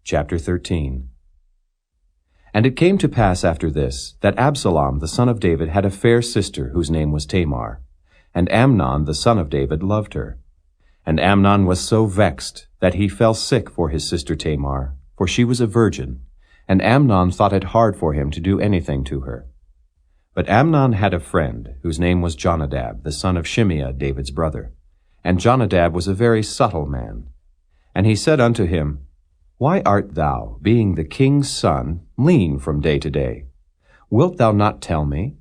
Chapter 13. And it came to pass after this, that Absalom the son of David had a fair sister whose name was Tamar. And Amnon the son of David loved her. And Amnon was so vexed that he fell sick for his sister Tamar, for she was a virgin, and Amnon thought it hard for him to do anything to her. But Amnon had a friend, whose name was Jonadab, the son of Shimeah, David's brother. And Jonadab was a very subtle man. And he said unto him, Why art thou, being the king's son, lean from day to day? Wilt thou not tell me?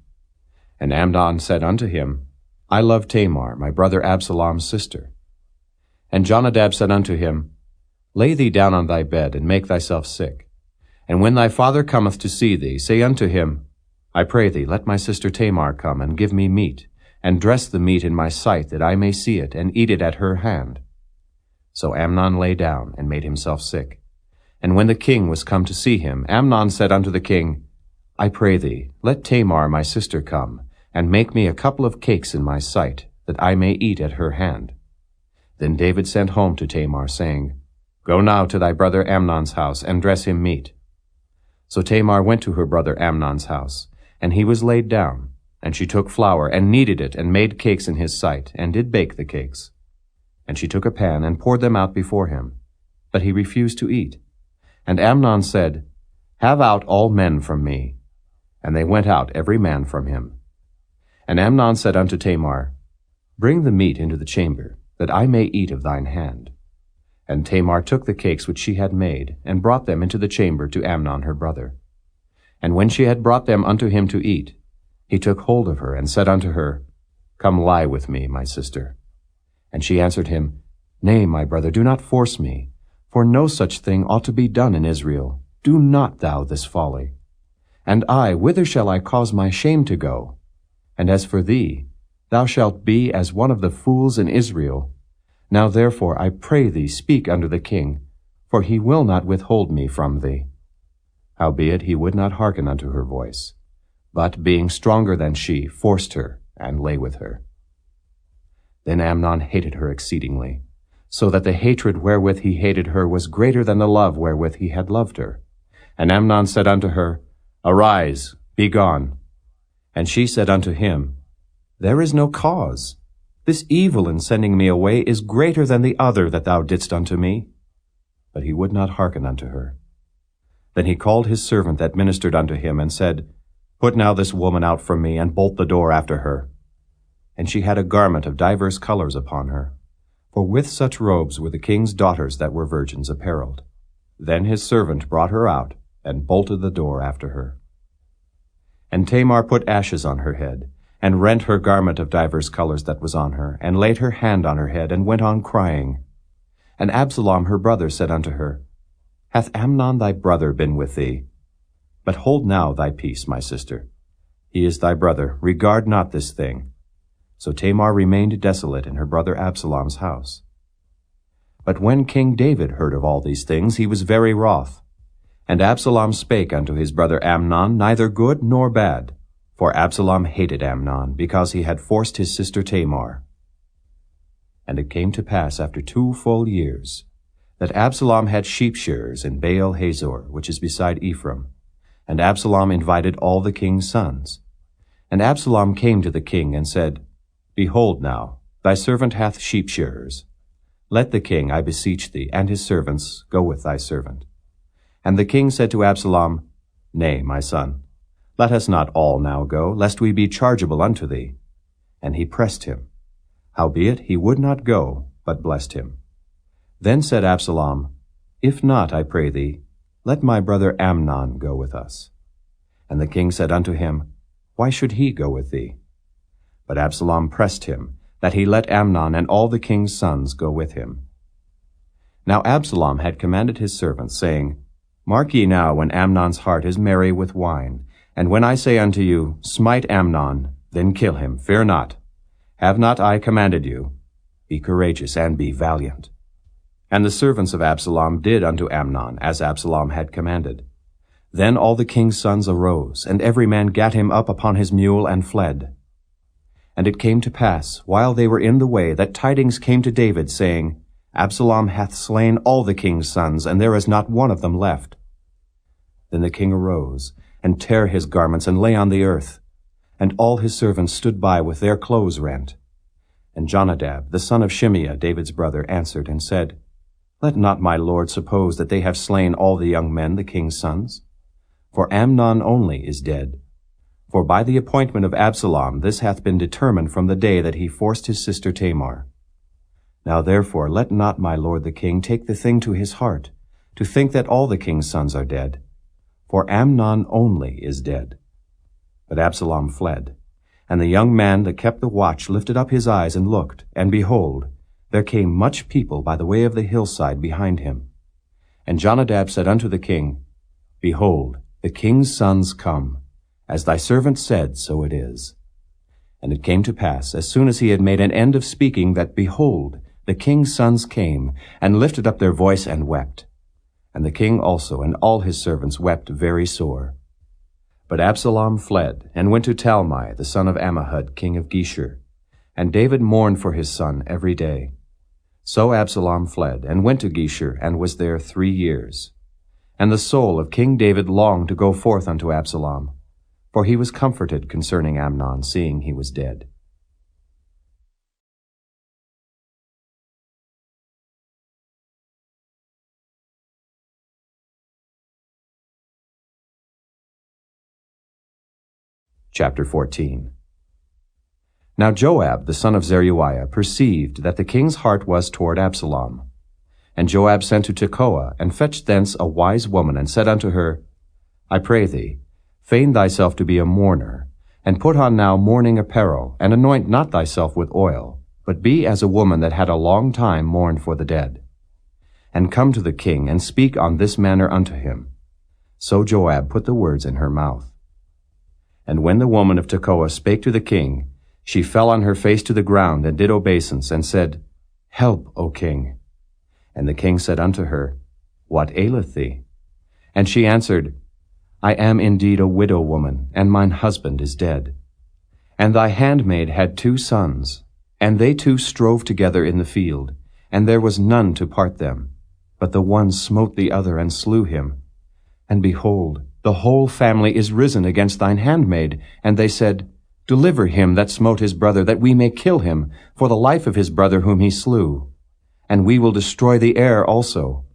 And Amnon said unto him, I love Tamar, my brother Absalom's sister. And Jonadab said unto him, Lay thee down on thy bed, and make thyself sick. And when thy father cometh to see thee, say unto him, I pray thee, let my sister Tamar come, and give me meat, and dress the meat in my sight, that I may see it, and eat it at her hand. So Amnon lay down, and made himself sick. And when the king was come to see him, Amnon said unto the king, I pray thee, let Tamar my sister come, and make me a couple of cakes in my sight, that I may eat at her hand. Then David sent home to Tamar, saying, Go now to thy brother Amnon's house, and dress him meat. So Tamar went to her brother Amnon's house, and he was laid down, and she took flour, and kneaded it, and made cakes in his sight, and did bake the cakes. And she took a pan, and poured them out before him. But he refused to eat. And Amnon said, Have out all men from me. And they went out every man from him. And Amnon said unto Tamar, Bring the meat into the chamber, that I may eat of thine hand. And Tamar took the cakes which she had made, and brought them into the chamber to Amnon her brother. And when she had brought them unto him to eat, he took hold of her, and said unto her, Come lie with me, my sister. And she answered him, Nay, my brother, do not force me, for no such thing ought to be done in Israel. Do not thou this folly. And I, whither shall I cause my shame to go? And as for thee, thou shalt be as one of the fools in Israel. Now therefore I pray thee speak unto the king, for he will not withhold me from thee. Howbeit he would not hearken unto her voice, but being stronger than she, forced her, and lay with her. Then Amnon hated her exceedingly, so that the hatred wherewith he hated her was greater than the love wherewith he had loved her. And Amnon said unto her, Arise, be gone. And she said unto him, There is no cause. This evil in sending me away is greater than the other that thou didst unto me. But he would not hearken unto her. Then he called his servant that ministered unto him, and said, Put now this woman out from me, and bolt the door after her. And she had a garment of divers colors upon her, for with such robes were the king's daughters that were virgins apparelled. Then his servant brought her out, and bolted the door after her. And Tamar put ashes on her head, and rent her garment of divers colors that was on her, and laid her hand on her head, and went on crying. And Absalom her brother said unto her, Hath Amnon thy brother been with thee? But hold now thy peace, my sister. He is thy brother, regard not this thing. So Tamar remained desolate in her brother Absalom's house. But when King David heard of all these things, he was very wroth. And Absalom spake unto his brother Amnon neither good nor bad, for Absalom hated Amnon, because he had forced his sister Tamar. And it came to pass after 2 full years, that Absalom had sheep shearers in Baal Hazor, which is beside Ephraim. And Absalom invited all the king's sons. And Absalom came to the king, and said, Behold now, thy servant hath sheep shearers. Let the king, I beseech thee, and his servants go with thy servant. And the king said to Absalom, Nay, my son, let us not all now go, lest we be chargeable unto thee. And he pressed him. Howbeit he would not go, but blessed him. Then said Absalom, If not, I pray thee, let my brother Amnon go with us. And the king said unto him, Why should he go with thee? But Absalom pressed him, that he let Amnon and all the king's sons go with him. Now Absalom had commanded his servants, saying, Mark ye now when Amnon's heart is merry with wine, and when I say unto you, Smite Amnon, then kill him, fear not. Have not I commanded you? Be courageous and be valiant. And the servants of Absalom did unto Amnon as Absalom had commanded. Then all the king's sons arose, and every man gat him up upon his mule and fled. And it came to pass, while they were in the way, that tidings came to David, saying, Absalom hath slain all the king's sons, and there is not one of them left. Then the king arose, and tare his garments, and lay on the earth. And all his servants stood by with their clothes rent. And Jonadab, the son of Shimeah, David's brother, answered and said, Let not my lord suppose that they have slain all the young men, the king's sons. For Amnon only is dead. For by the appointment of Absalom this hath been determined from the day that he forced his sister Tamar. Now therefore let not my lord the king take the thing to his heart, to think that all the king's sons are dead. For Amnon only is dead. But Absalom fled. And the young man that kept the watch lifted up his eyes and looked, and behold, there came much people by the way of the hillside behind him. And Jonadab said unto the king, Behold, the king's sons come. As thy servant said, so it is. And it came to pass, as soon as he had made an end of speaking, that, behold, the king's sons came, and lifted up their voice and wept. And the king also and all his servants wept very sore. But Absalom fled, and went to Talmai, the son of Ammihud, king of Geshur. And David mourned for his son every day. So Absalom fled, and went to Geshur, and was there 3 years. And the soul of King David longed to go forth unto Absalom, for he was comforted concerning Amnon, seeing he was dead. Chapter 14. Now Joab, the son of Zeruiah, perceived that the king's heart was toward Absalom. And Joab sent to Tekoa, and fetched thence a wise woman, and said unto her, I pray thee, feign thyself to be a mourner, and put on now mourning apparel, and anoint not thyself with oil, but be as a woman that had a long time mourned for the dead. And come to the king, and speak on this manner unto him. So Joab put the words in her mouth. And when the woman of Tekoa spake to the king, she fell on her face to the ground, and did obeisance, and said, Help, O king. And the king said unto her, What aileth thee? And she answered, I am indeed a widow woman, and mine husband is dead. And thy handmaid had 2 sons, and they 2 strove together in the field, and there was none to part them. But the one smote the other, and slew him. And behold, the whole family is risen against thine handmaid. And they said, Deliver him that smote his brother, that we may kill him, for the life of his brother whom he slew. And we will destroy the heir also.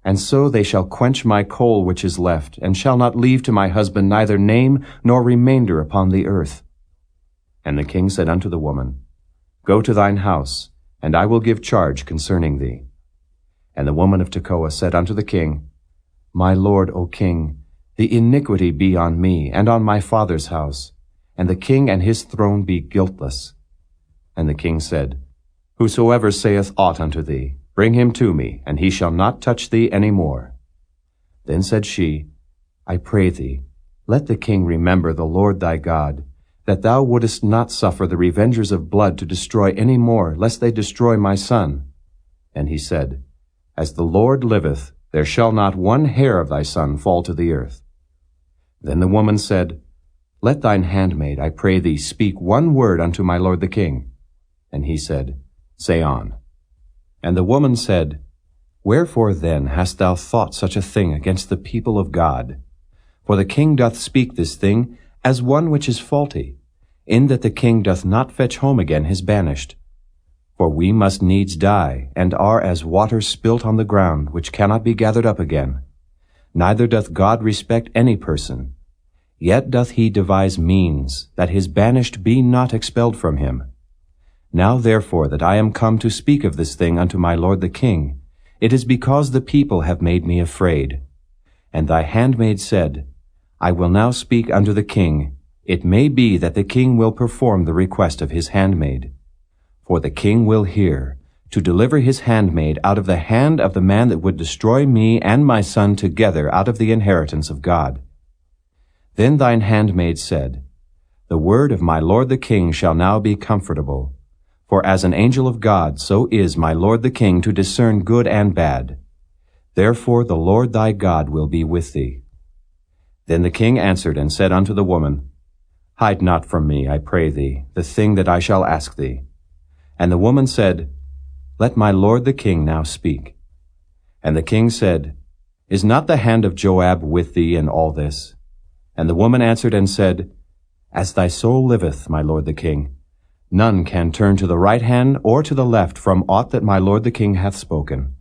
And so they shall quench my coal which is left, and shall not leave to my husband neither name nor remainder upon the earth. And the king said unto the woman, Go to thine house, and I will give charge concerning thee. And the woman of Tekoa said unto the king, My lord, O king, the iniquity be on me, and on my father's house, and the king and his throne be guiltless. And the king said, Whosoever saith aught unto thee, bring him to me, and he shall not touch thee any more. Then said she, I pray thee, let the king remember the Lord thy God, that thou wouldest not suffer the revengers of blood to destroy any more, lest they destroy my son. And he said, As the Lord liveth, there shall not one hair of thy son fall to the earth. Then the woman said, Let thine handmaid, I pray thee, speak one word unto my lord the king. And he said, Say on. And the woman said, Wherefore then hast thou thought such a thing against the people of God? For the king doth speak this thing as one which is faulty, in that the king doth not fetch home again his banished. For we must needs die, and are as water spilt on the ground, which cannot be gathered up again. Neither doth God respect any person. Yet doth he devise means, that his banished be not expelled from him. Now therefore that I am come to speak of this thing unto my lord the king, it is because the people have made me afraid. And thy handmaid said, I will now speak unto the king. It may be that the king will perform the request of his handmaid. For the king will hear, to deliver his handmaid out of the hand of the man that would destroy me and my son together out of the inheritance of God. Then thine handmaid said, The word of my lord the king shall now be comfortable. For as an angel of God, so is my lord the king to discern good and bad. Therefore the Lord thy God will be with thee. Then the king answered and said unto the woman, Hide not from me, I pray thee, the thing that I shall ask thee. And the woman said, Let my lord the king now speak. And the king said, Is not the hand of Joab with thee in all this? And the woman answered and said, As thy soul liveth, my lord the king, none can turn to the right hand or to the left from aught that my lord the king hath spoken.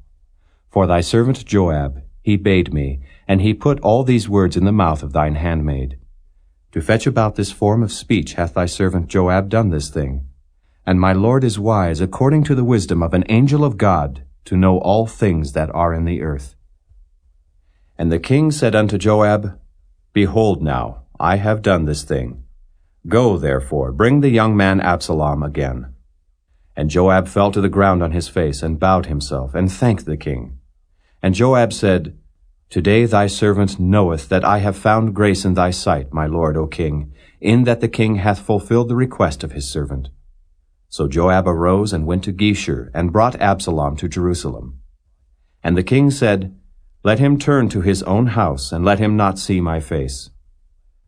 For thy servant Joab, he bade me, and he put all these words in the mouth of thine handmaid. To fetch about this form of speech hath thy servant Joab done this thing. And my lord is wise according to the wisdom of an angel of God, to know all things that are in the earth. And the king said unto Joab, Behold now, I have done this thing. Go, therefore, bring the young man Absalom again. And Joab fell to the ground on his face, and bowed himself, and thanked the king. And Joab said, Today thy servant knoweth that I have found grace in thy sight, my lord, O king, in that the king hath fulfilled the request of his servant. So Joab arose and went to Geshur, and brought Absalom to Jerusalem. And the king said, Let him turn to his own house, and let him not see my face.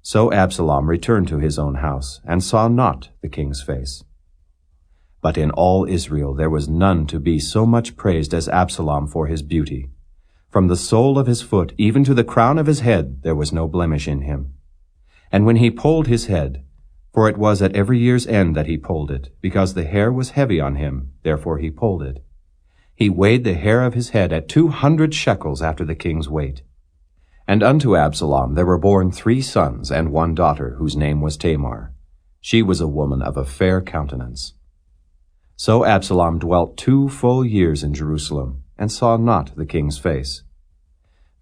So Absalom returned to his own house, and saw not the king's face. But in all Israel there was none to be so much praised as Absalom for his beauty. From the sole of his foot even to the crown of his head there was no blemish in him. And when he polled his head, for it was at every year's end that he polled it, because the hair was heavy on him, therefore he polled it. He weighed the hair of his head at 200 shekels after the king's weight. And unto Absalom there were born 3 sons and 1 daughter, whose name was Tamar. She was a woman of a fair countenance. So Absalom dwelt 2 full years in Jerusalem, and saw not the king's face.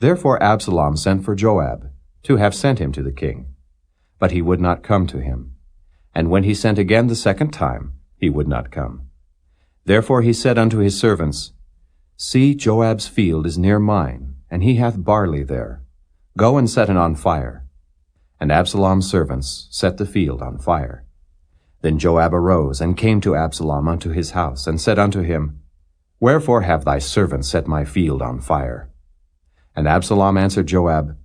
Therefore Absalom sent for Joab, to have sent him to the king. But he would not come to him. And when he sent again the second time, he would not come. Therefore he said unto his servants, See, Joab's field is near mine, and he hath barley there. Go and set it on fire. And Absalom's servants set the field on fire. Then Joab arose, and came to Absalom unto his house, and said unto him, Wherefore have thy servants set my field on fire? And Absalom answered Joab,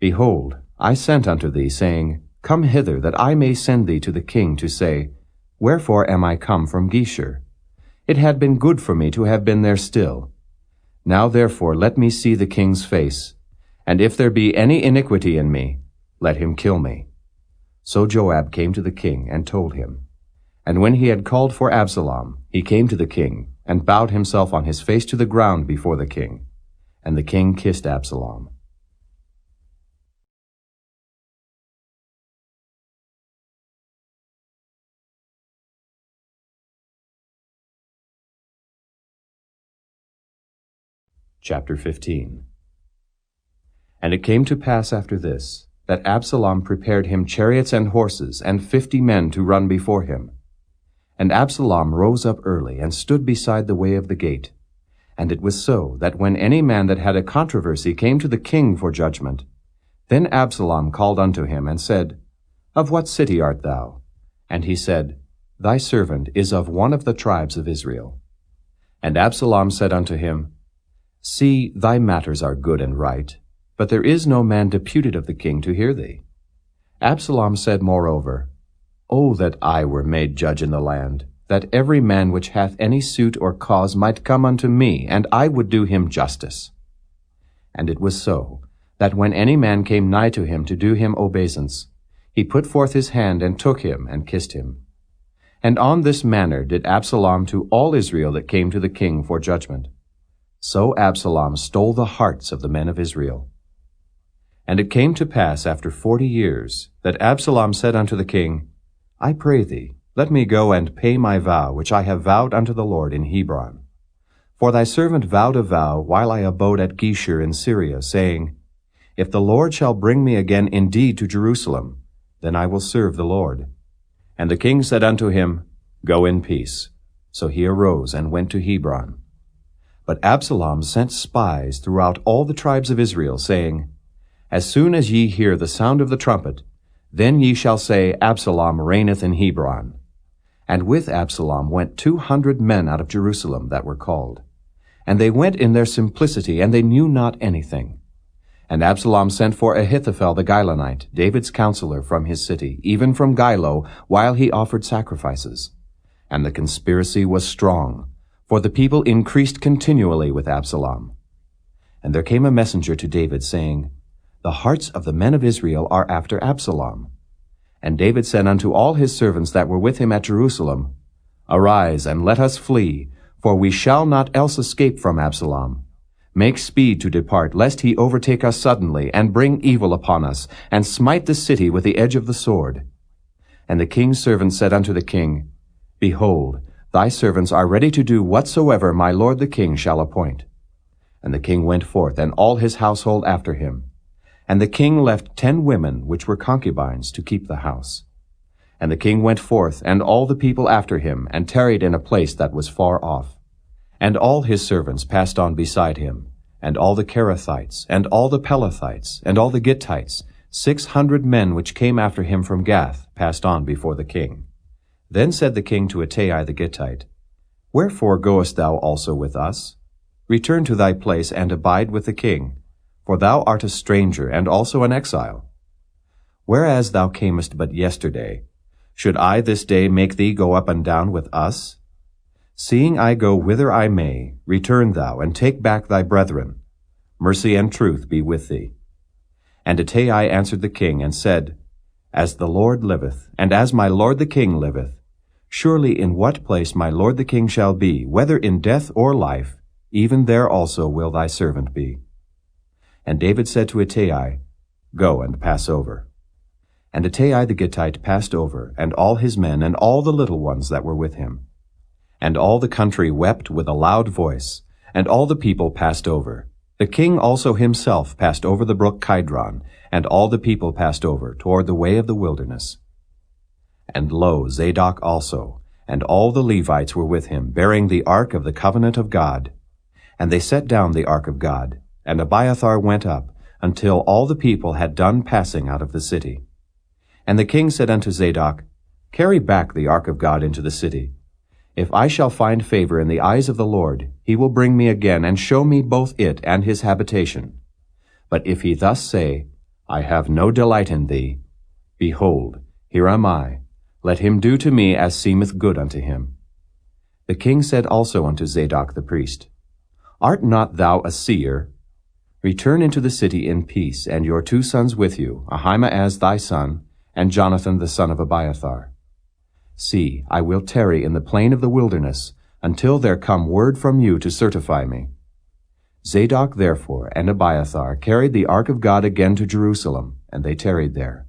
Behold, I sent unto thee, saying, Come hither, that I may send thee to the king, to say, Wherefore am I come from Geshur? It had been good for me to have been there still. Now therefore let me see the king's face, and if there be any iniquity in me, let him kill me. So Joab came to the king, and told him. And when he had called for Absalom, he came to the king, and bowed himself on his face to the ground before the king. And the king kissed Absalom. Chapter 15. And it came to pass after this, that Absalom prepared him chariots and horses, and 50 men to run before him. And Absalom rose up early, and stood beside the way of the gate. And it was so, that when any man that had a controversy came to the king for judgment, then Absalom called unto him, and said, Of what city art thou? And he said, Thy servant is of one of the tribes of Israel. And Absalom said unto him, See, thy matters are good and right, but there is no man deputed of the king to hear thee. Absalom said moreover, O that I were made judge in the land, that every man which hath any suit or cause might come unto me, and I would do him justice. And it was so, that when any man came nigh to him to do him obeisance, he put forth his hand, and took him, and kissed him. And on this manner did Absalom to all Israel that came to the king for judgment. So Absalom stole the hearts of the men of Israel. And it came to pass after 40 years, that Absalom said unto the king, I pray thee, let me go and pay my vow, which I have vowed unto the Lord in Hebron. For thy servant vowed a vow while I abode at Geshur in Syria, saying, If the Lord shall bring me again indeed to Jerusalem, then I will serve the Lord. And the king said unto him, Go in peace. So he arose and went to Hebron. But Absalom sent spies throughout all the tribes of Israel, saying, As soon as ye hear the sound of the trumpet, then ye shall say, Absalom reigneth in Hebron. And with Absalom went 200 men out of Jerusalem that were called. And they went in their simplicity, and they knew not anything. And Absalom sent for Ahithophel the Gilonite, David's counselor, from his city, even from Gilo, while he offered sacrifices. And the conspiracy was strong, for the people increased continually with Absalom. And there came a messenger to David, saying, The hearts of the men of Israel are after Absalom. And David said unto all his servants that were with him at Jerusalem, Arise, and let us flee, for we shall not else escape from Absalom. Make speed to depart, lest he overtake us suddenly, and bring evil upon us, and smite the city with the edge of the sword. And the king's servants said unto the king, Behold, thy servants are ready to do whatsoever my lord the king shall appoint. And the king went forth, and all his household after him. And the king left 10 women which were concubines to keep the house. And the king went forth, and all the people after him, and tarried in a place that was far off. And all his servants passed on beside him, and all the Kerethites, and all the Pelethites, and all the Gittites, 600 men which came after him from Gath, passed on before the king. Then said the king to Ittai the Gittite, Wherefore goest thou also with us? Return to thy place, and abide with the king, for thou art a stranger, and also an exile. Whereas thou camest but yesterday, should I this day make thee go up and down with us? Seeing I go whither I may, return thou, and take back thy brethren. Mercy and truth be with thee. And Ittai answered the king, and said, As the Lord liveth, and as my lord the king liveth, surely in what place my lord the king shall be, whether in death or life, even there also will thy servant be. And David said to Ittai, Go and pass over. And Ittai the Gittite passed over, and all his men, and all the little ones that were with him. And all the country wept with a loud voice, and all the people passed over. The king also himself passed over the brook Kidron, and all the people passed over toward the way of the wilderness. And lo, Zadok also, and all the Levites were with him, bearing the ark of the covenant of God. And they set down the ark of God, and Abiathar went up, until all the people had done passing out of the city. And the king said unto Zadok, Carry back the ark of God into the city. If I shall find favor in the eyes of the Lord, he will bring me again, and show me both it and his habitation. But if he thus say, I have no delight in thee, behold, here am I. Let him do to me as seemeth good unto him. The king said also unto Zadok the priest, Art not thou a seer? Return into the city in peace, and your 2 sons with you, Ahimaaz thy son, and Jonathan the son of Abiathar. See, I will tarry in the plain of the wilderness, until there come word from you to certify me. Zadok therefore and Abiathar carried the ark of God again to Jerusalem, and they tarried there.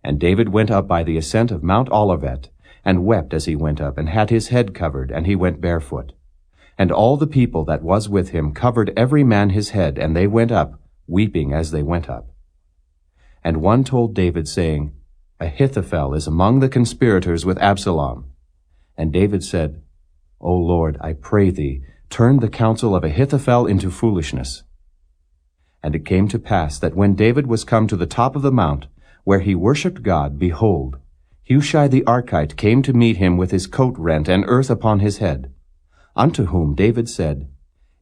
And David went up by the ascent of Mount Olivet, and wept as he went up, and had his head covered, and he went barefoot. And all the people that was with him covered every man his head, and they went up, weeping as they went up. And one told David, saying, Ahithophel is among the conspirators with Absalom. And David said, O Lord, I pray thee, turn the counsel of Ahithophel into foolishness. And it came to pass that when David was come to the top of the mount, where he worshipped God, behold, Hushai the Archite came to meet him with his coat rent and earth upon his head. Unto whom David said,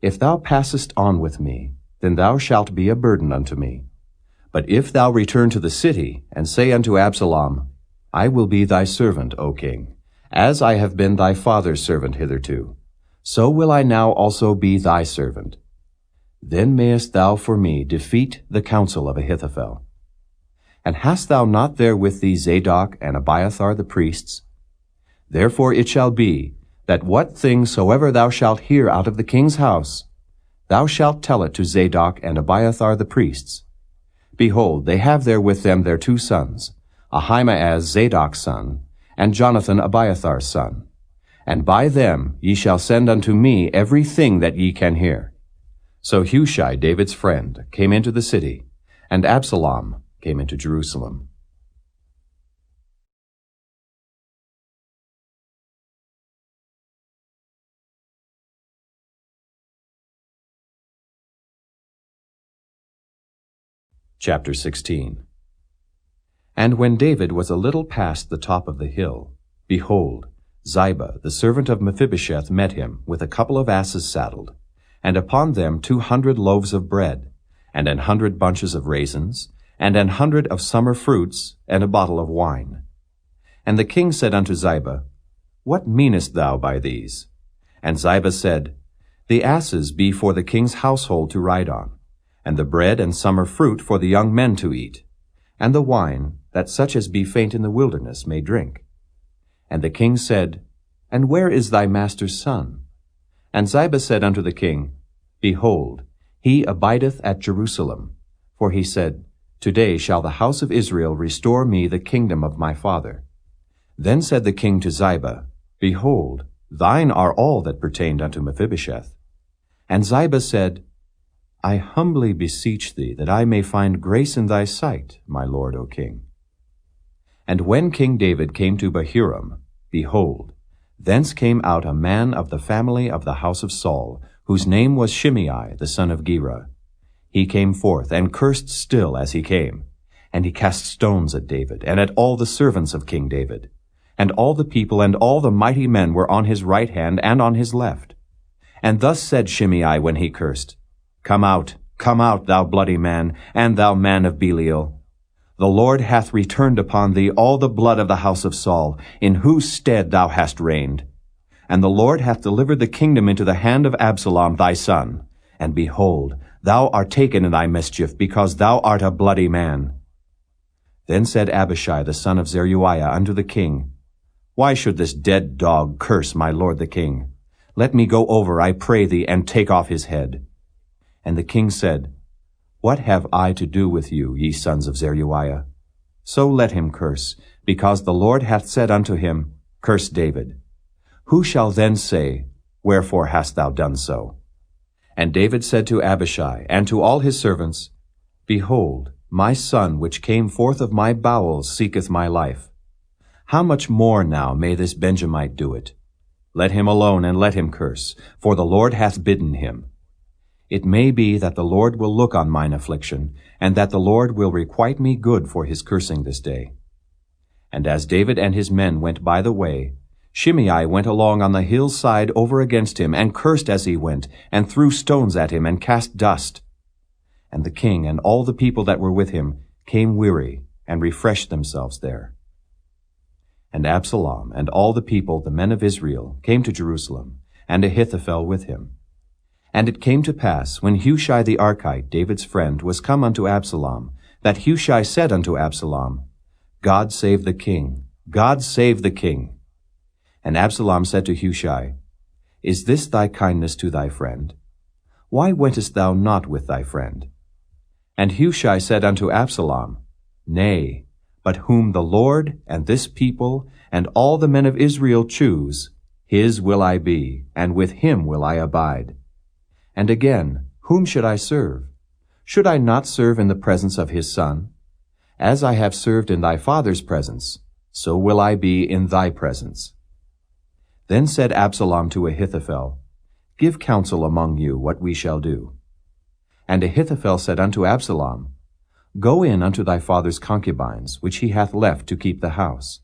If thou passest on with me, then thou shalt be a burden unto me. But if thou return to the city, and say unto Absalom, I will be thy servant, O king, as I have been thy father's servant hitherto, so will I now also be thy servant. Then mayest thou for me defeat the counsel of Ahithophel. And hast thou not there with thee Zadok and Abiathar the priests? Therefore it shall be, that what thing soever thou shalt hear out of the king's house, thou shalt tell it to Zadok and Abiathar the priests. Behold, they have there with them their 2 sons, Ahimaaz Zadok's son, and Jonathan Abiathar's son. And by them ye shall send unto me every thing that ye can hear. So Hushai, David's friend, came into the city, and Absalom came into Jerusalem. Chapter 16. And when David was a little past the top of the hill, behold, Ziba, the servant of Mephibosheth, met him, with a couple of asses saddled, and upon them 200 loaves of bread, and 100 bunches of raisins, and 100 of summer fruits, and a bottle of wine. And the king said unto Ziba, What meanest thou by these? And Ziba said, The asses be for the king's household to ride on, and the bread and summer fruit for the young men to eat, and the wine, that such as be faint in the wilderness may drink. And the king said, And where is thy master's son? And Ziba said unto the king, Behold, he abideth at Jerusalem. For he said, Today shall the house of Israel restore me the kingdom of my father. Then said the king to Ziba, Behold, thine are all that pertained unto Mephibosheth. And Ziba said, I humbly beseech thee that I may find grace in thy sight, my lord, O king. And when King David came to Bahurim, behold, thence came out a man of the family of the house of Saul, whose name was Shimei the son of Gera. He came forth, and cursed still as he came. And he cast stones at David, and at all the servants of King David. And all the people and all the mighty men were on his right hand and on his left. And thus said Shimei when he cursed, Come out, thou bloody man, and thou man of Belial. The Lord hath returned upon thee all the blood of the house of Saul, in whose stead thou hast reigned. And the Lord hath delivered the kingdom into the hand of Absalom thy son. And behold, thou art taken in thy mischief, because thou art a bloody man. Then said Abishai the son of Zeruiah unto the king, Why should this dead dog curse my lord the king? Let me go over, I pray thee, and take off his head. And the king said, What have I to do with you, ye sons of Zeruiah? So let him curse, because the Lord hath said unto him, Curse David. Who shall then say, Wherefore hast thou done so? And David said to Abishai and to all his servants, Behold, my son which came forth of my bowels seeketh my life. How much more now may this Benjamite do it? Let him alone, and let him curse, for the Lord hath bidden him. It may be that the Lord will look on mine affliction, and that the Lord will requite me good for his cursing this day. And as David and his men went by the way, Shimei went along on the hillside over against him, and cursed as he went, and threw stones at him, and cast dust. And the king and all the people that were with him came weary, and refreshed themselves there. And Absalom and all the people, the men of Israel, came to Jerusalem, and Ahithophel with him. And it came to pass, when Hushai the Archite, David's friend, was come unto Absalom, that Hushai said unto Absalom, God save the king, God save the king. And Absalom said to Hushai, Is this thy kindness to thy friend? Why wentest thou not with thy friend? And Hushai said unto Absalom, Nay, but whom the Lord and this people and all the men of Israel choose, his will I be, and with him will I abide. And again, whom should I serve? Should I not serve in the presence of his son? As I have served in thy father's presence, so will I be in thy presence. Then said Absalom to Ahithophel, Give counsel among you what we shall do. And Ahithophel said unto Absalom, Go in unto thy father's concubines, which he hath left to keep the house.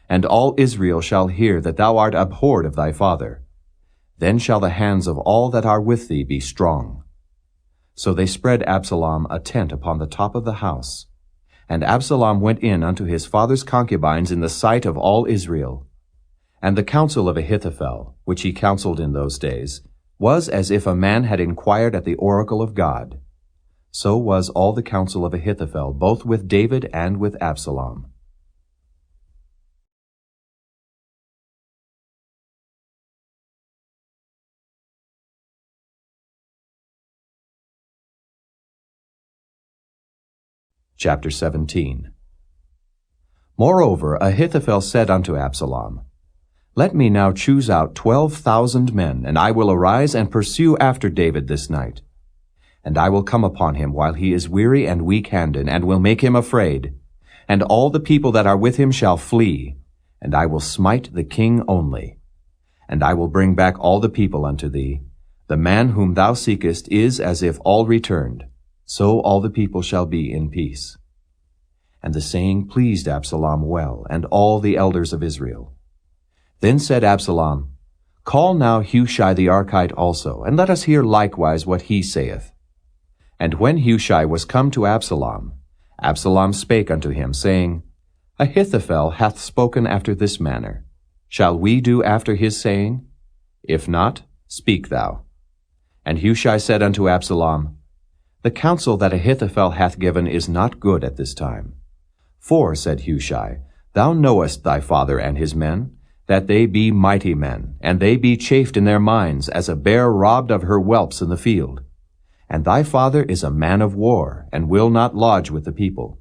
And all Israel shall hear that thou art abhorred of thy father. Then shall the hands of all that are with thee be strong. So they spread Absalom a tent upon the top of the house. And Absalom went in unto his father's concubines in the sight of all Israel. And the counsel of Ahithophel, which he counseled in those days, was as if a man had inquired at the oracle of God. So was all the counsel of Ahithophel, both with David and with Absalom. Chapter 17. Moreover, Ahithophel said unto Absalom, Let me now choose out 12,000 men, and I will arise and pursue after David this night. And I will come upon him while he is weary and weak-handed, and will make him afraid. And all the people that are with him shall flee, and I will smite the king only. And I will bring back all the people unto thee. The man whom thou seekest is as if all returned, so all the people shall be in peace. And the saying pleased Absalom well, and all the elders of Israel. Then said Absalom, Call now Hushai the Archite also, and let us hear likewise what he saith. And when Hushai was come to Absalom, Absalom spake unto him, saying, Ahithophel hath spoken after this manner. Shall we do after his saying? If not, Speak thou. And Hushai said unto Absalom, The counsel that Ahithophel hath given is not good at this time. For, said Hushai, thou knowest thy father and his men, that they be mighty men, and they be chafed in their minds, as a bear robbed of her whelps in the field. And thy father is a man of war, and will not lodge with the people.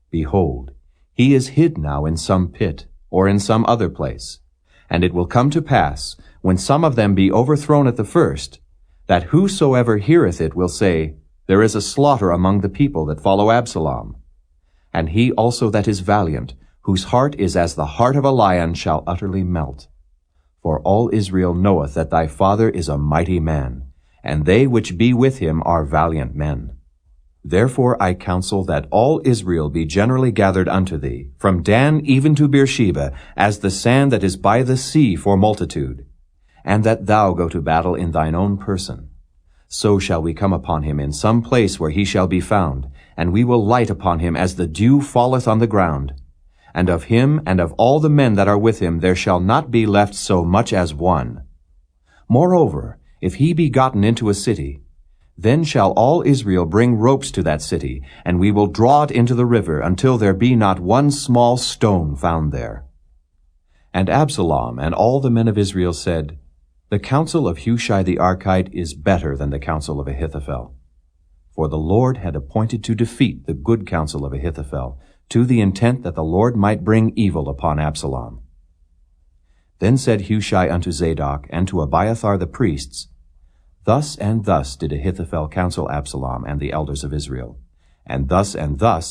Behold, he is hid now in some pit, or in some other place. And it will come to pass, when some of them be overthrown at the first, that whosoever heareth it will say, There is a slaughter among the people that follow Absalom. And he also that is valiant, whose heart is as the heart of a lion, shall utterly melt. For all Israel knoweth that thy father is a mighty man, and they which be with him are valiant men. Therefore I counsel that all Israel be generally gathered unto thee, from Dan even to Beersheba, as the sand that is by the sea for multitude, and that thou go to battle in thine own person. So shall we come upon him in some place where he shall be found, and we will light upon him as the dew falleth on the ground. And of him and of all the men that are with him there shall not be left so much as one. Moreover, if he be gotten into a city, then shall all Israel bring ropes to that city, and we will draw it into the river, until there be not one small stone found there. And Absalom and all the men of Israel said, The counsel of Hushai the Archite is better than the counsel of Ahithophel. For the Lord had appointed to defeat the good counsel of Ahithophel, to the intent that the Lord might bring evil upon Absalom. Then said Hushai unto Zadok and to Abiathar the priests, Thus and thus did Ahithophel counsel Absalom and the elders of Israel, and thus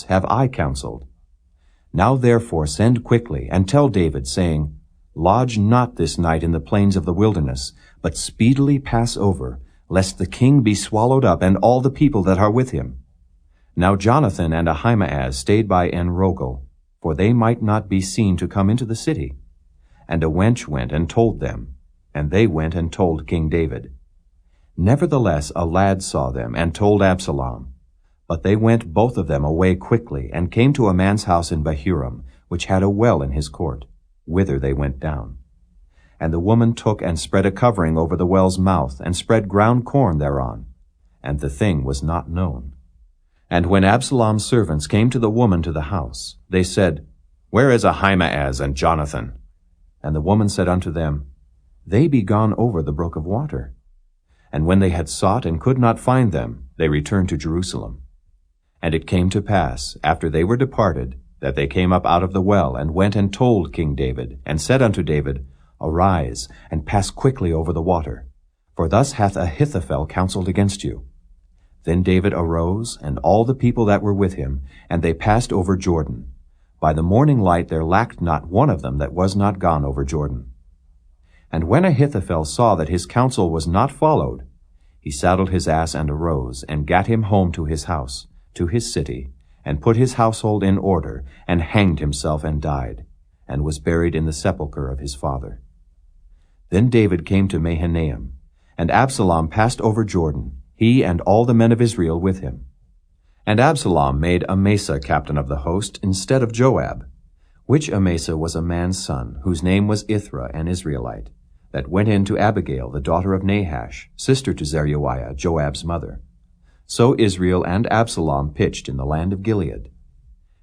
have I counseled. Now therefore send quickly, and tell David, saying, Lodge not this night in the plains of the wilderness, but speedily pass over, lest the king be swallowed up, and all the people that are with him. Now Jonathan and Ahimaaz stayed by En-rogel, for they might not be seen to come into the city. And a wench went and told them, and they went and told King David. Nevertheless a lad saw them, and told Absalom. But they went both of them away quickly, and came to a man's house in Bahurim, which had a well in his court, whither they went down. And the woman took and spread a covering over the well's mouth, and spread ground corn thereon. And the thing was not known. And when Absalom's servants came to the woman to the house, they said, Where is Ahimaaz and Jonathan? And the woman said unto them, They be gone over the brook of water. And when they had sought and could not find them, they returned to Jerusalem. And it came to pass, after they were departed, that they came up out of the well, and went and told King David, and said unto David, Arise, and pass quickly over the water, for thus hath Ahithophel counseled against you. Then David arose, and all the people that were with him, and they passed over Jordan. By the morning light there lacked not one of them that was not gone over Jordan. And when Ahithophel saw that his counsel was not followed, he saddled his ass and arose, and gat him home to his house, to his city, and put his household in order, and hanged himself and died, and was buried in the sepulchre of his father. Then David came to Mahanaim, and Absalom passed over Jordan, he and all the men of Israel with him. And Absalom made Amasa captain of the host instead of Joab, which Amasa was a man's son, whose name was Ithra, an Israelite, that went in to Abigail, the daughter of Nahash, sister to Zeruiah, Joab's mother. So Israel and Absalom pitched in the land of Gilead.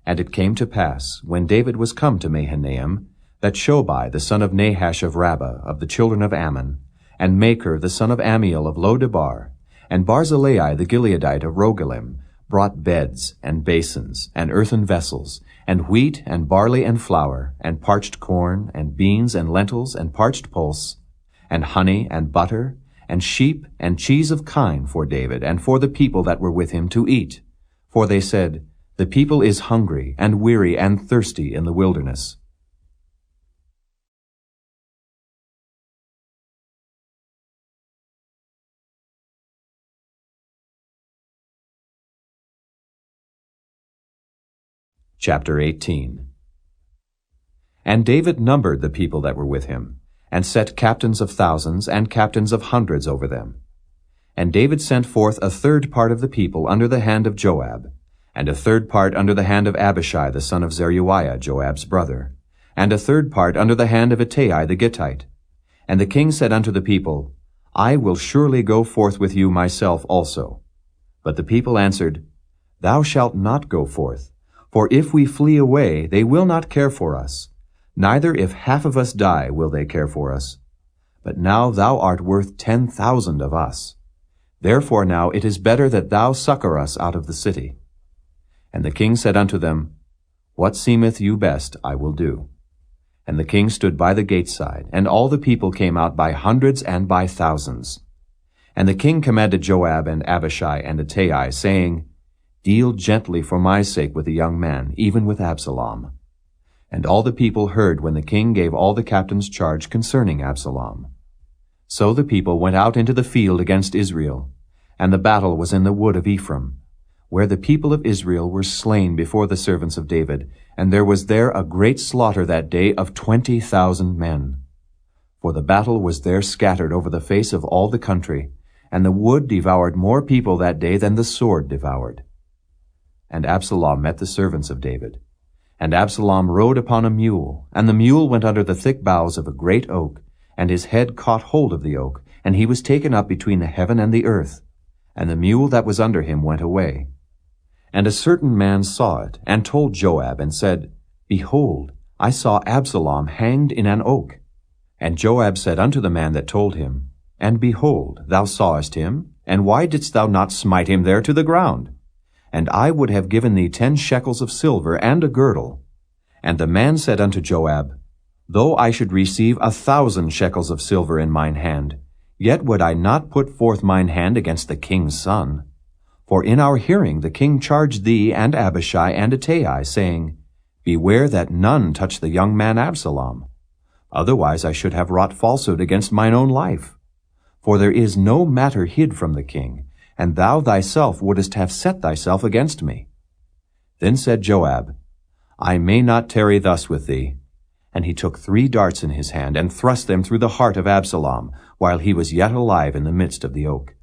And it came to pass, when David was come to Mahanaim, that Shobai the son of Nahash of Rabbah, of the children of Ammon, and Machir the son of Ammiel of Lo-debar, and Barzillai the Gileadite of Rogelim, brought beds, and basins, and earthen vessels, and wheat, and barley, and flour, and parched corn, and beans, and lentils, and parched pulse, and honey, and butter, and sheep, and cheese of kine for David, and for the people that were with him to eat. For they said, The people is hungry, and weary, and thirsty in the wilderness. Chapter 18. And David numbered the people that were with him, and set captains of thousands and captains of hundreds over them. And David sent forth a third part of the people under the hand of Joab, and a third part under the hand of Abishai the son of Zeruiah, Joab's brother, and a third part under the hand of Ittai the Gittite. And the king said unto the people, I will surely go forth with you myself also. But the people answered, Thou shalt not go forth, for if we flee away, they will not care for us. Neither if half of us die will they care for us. But now thou art worth 10,000 of us. Therefore now it is better that thou succor us out of the city. And the king said unto them, What seemeth you best I will do. And the king stood by the gate side, and all the people came out by hundreds and by thousands. And the king commanded Joab and Abishai and Ittai, saying, Deal gently for my sake with the young man, even with Absalom. And all the people heard when the king gave all the captains charge concerning Absalom. So the people went out into the field against Israel, and the battle was in the wood of Ephraim, where the people of Israel were slain before the servants of David, and there was there a great slaughter that day of 20,000 men. For the battle was there scattered over the face of all the country, and the wood devoured more people that day than the sword devoured. And Absalom met the servants of David. And Absalom rode upon a mule, and the mule went under the thick boughs of a great oak, and his head caught hold of the oak, and he was taken up between the heaven and the earth, and the mule that was under him went away. And a certain man saw it, and told Joab, and said, Behold, I saw Absalom hanged in an oak. And Joab said unto the man that told him, And behold, thou sawest him, and why didst thou not smite him there to the ground? And I would have given thee 10 shekels of silver and a girdle. And the man said unto Joab, Though I should receive 1,000 shekels of silver in mine hand, yet would I not put forth mine hand against the king's son. For in our hearing the king charged thee and Abishai and Ittai, saying, Beware that none touch the young man Absalom. Otherwise I should have wrought falsehood against mine own life. For there is no matter hid from the king, and thou thyself wouldest have set thyself against me. Then said Joab, I may not tarry thus with thee. And he took 3 darts in his hand, and thrust them through the heart of Absalom, while he was yet alive in the midst of the oak.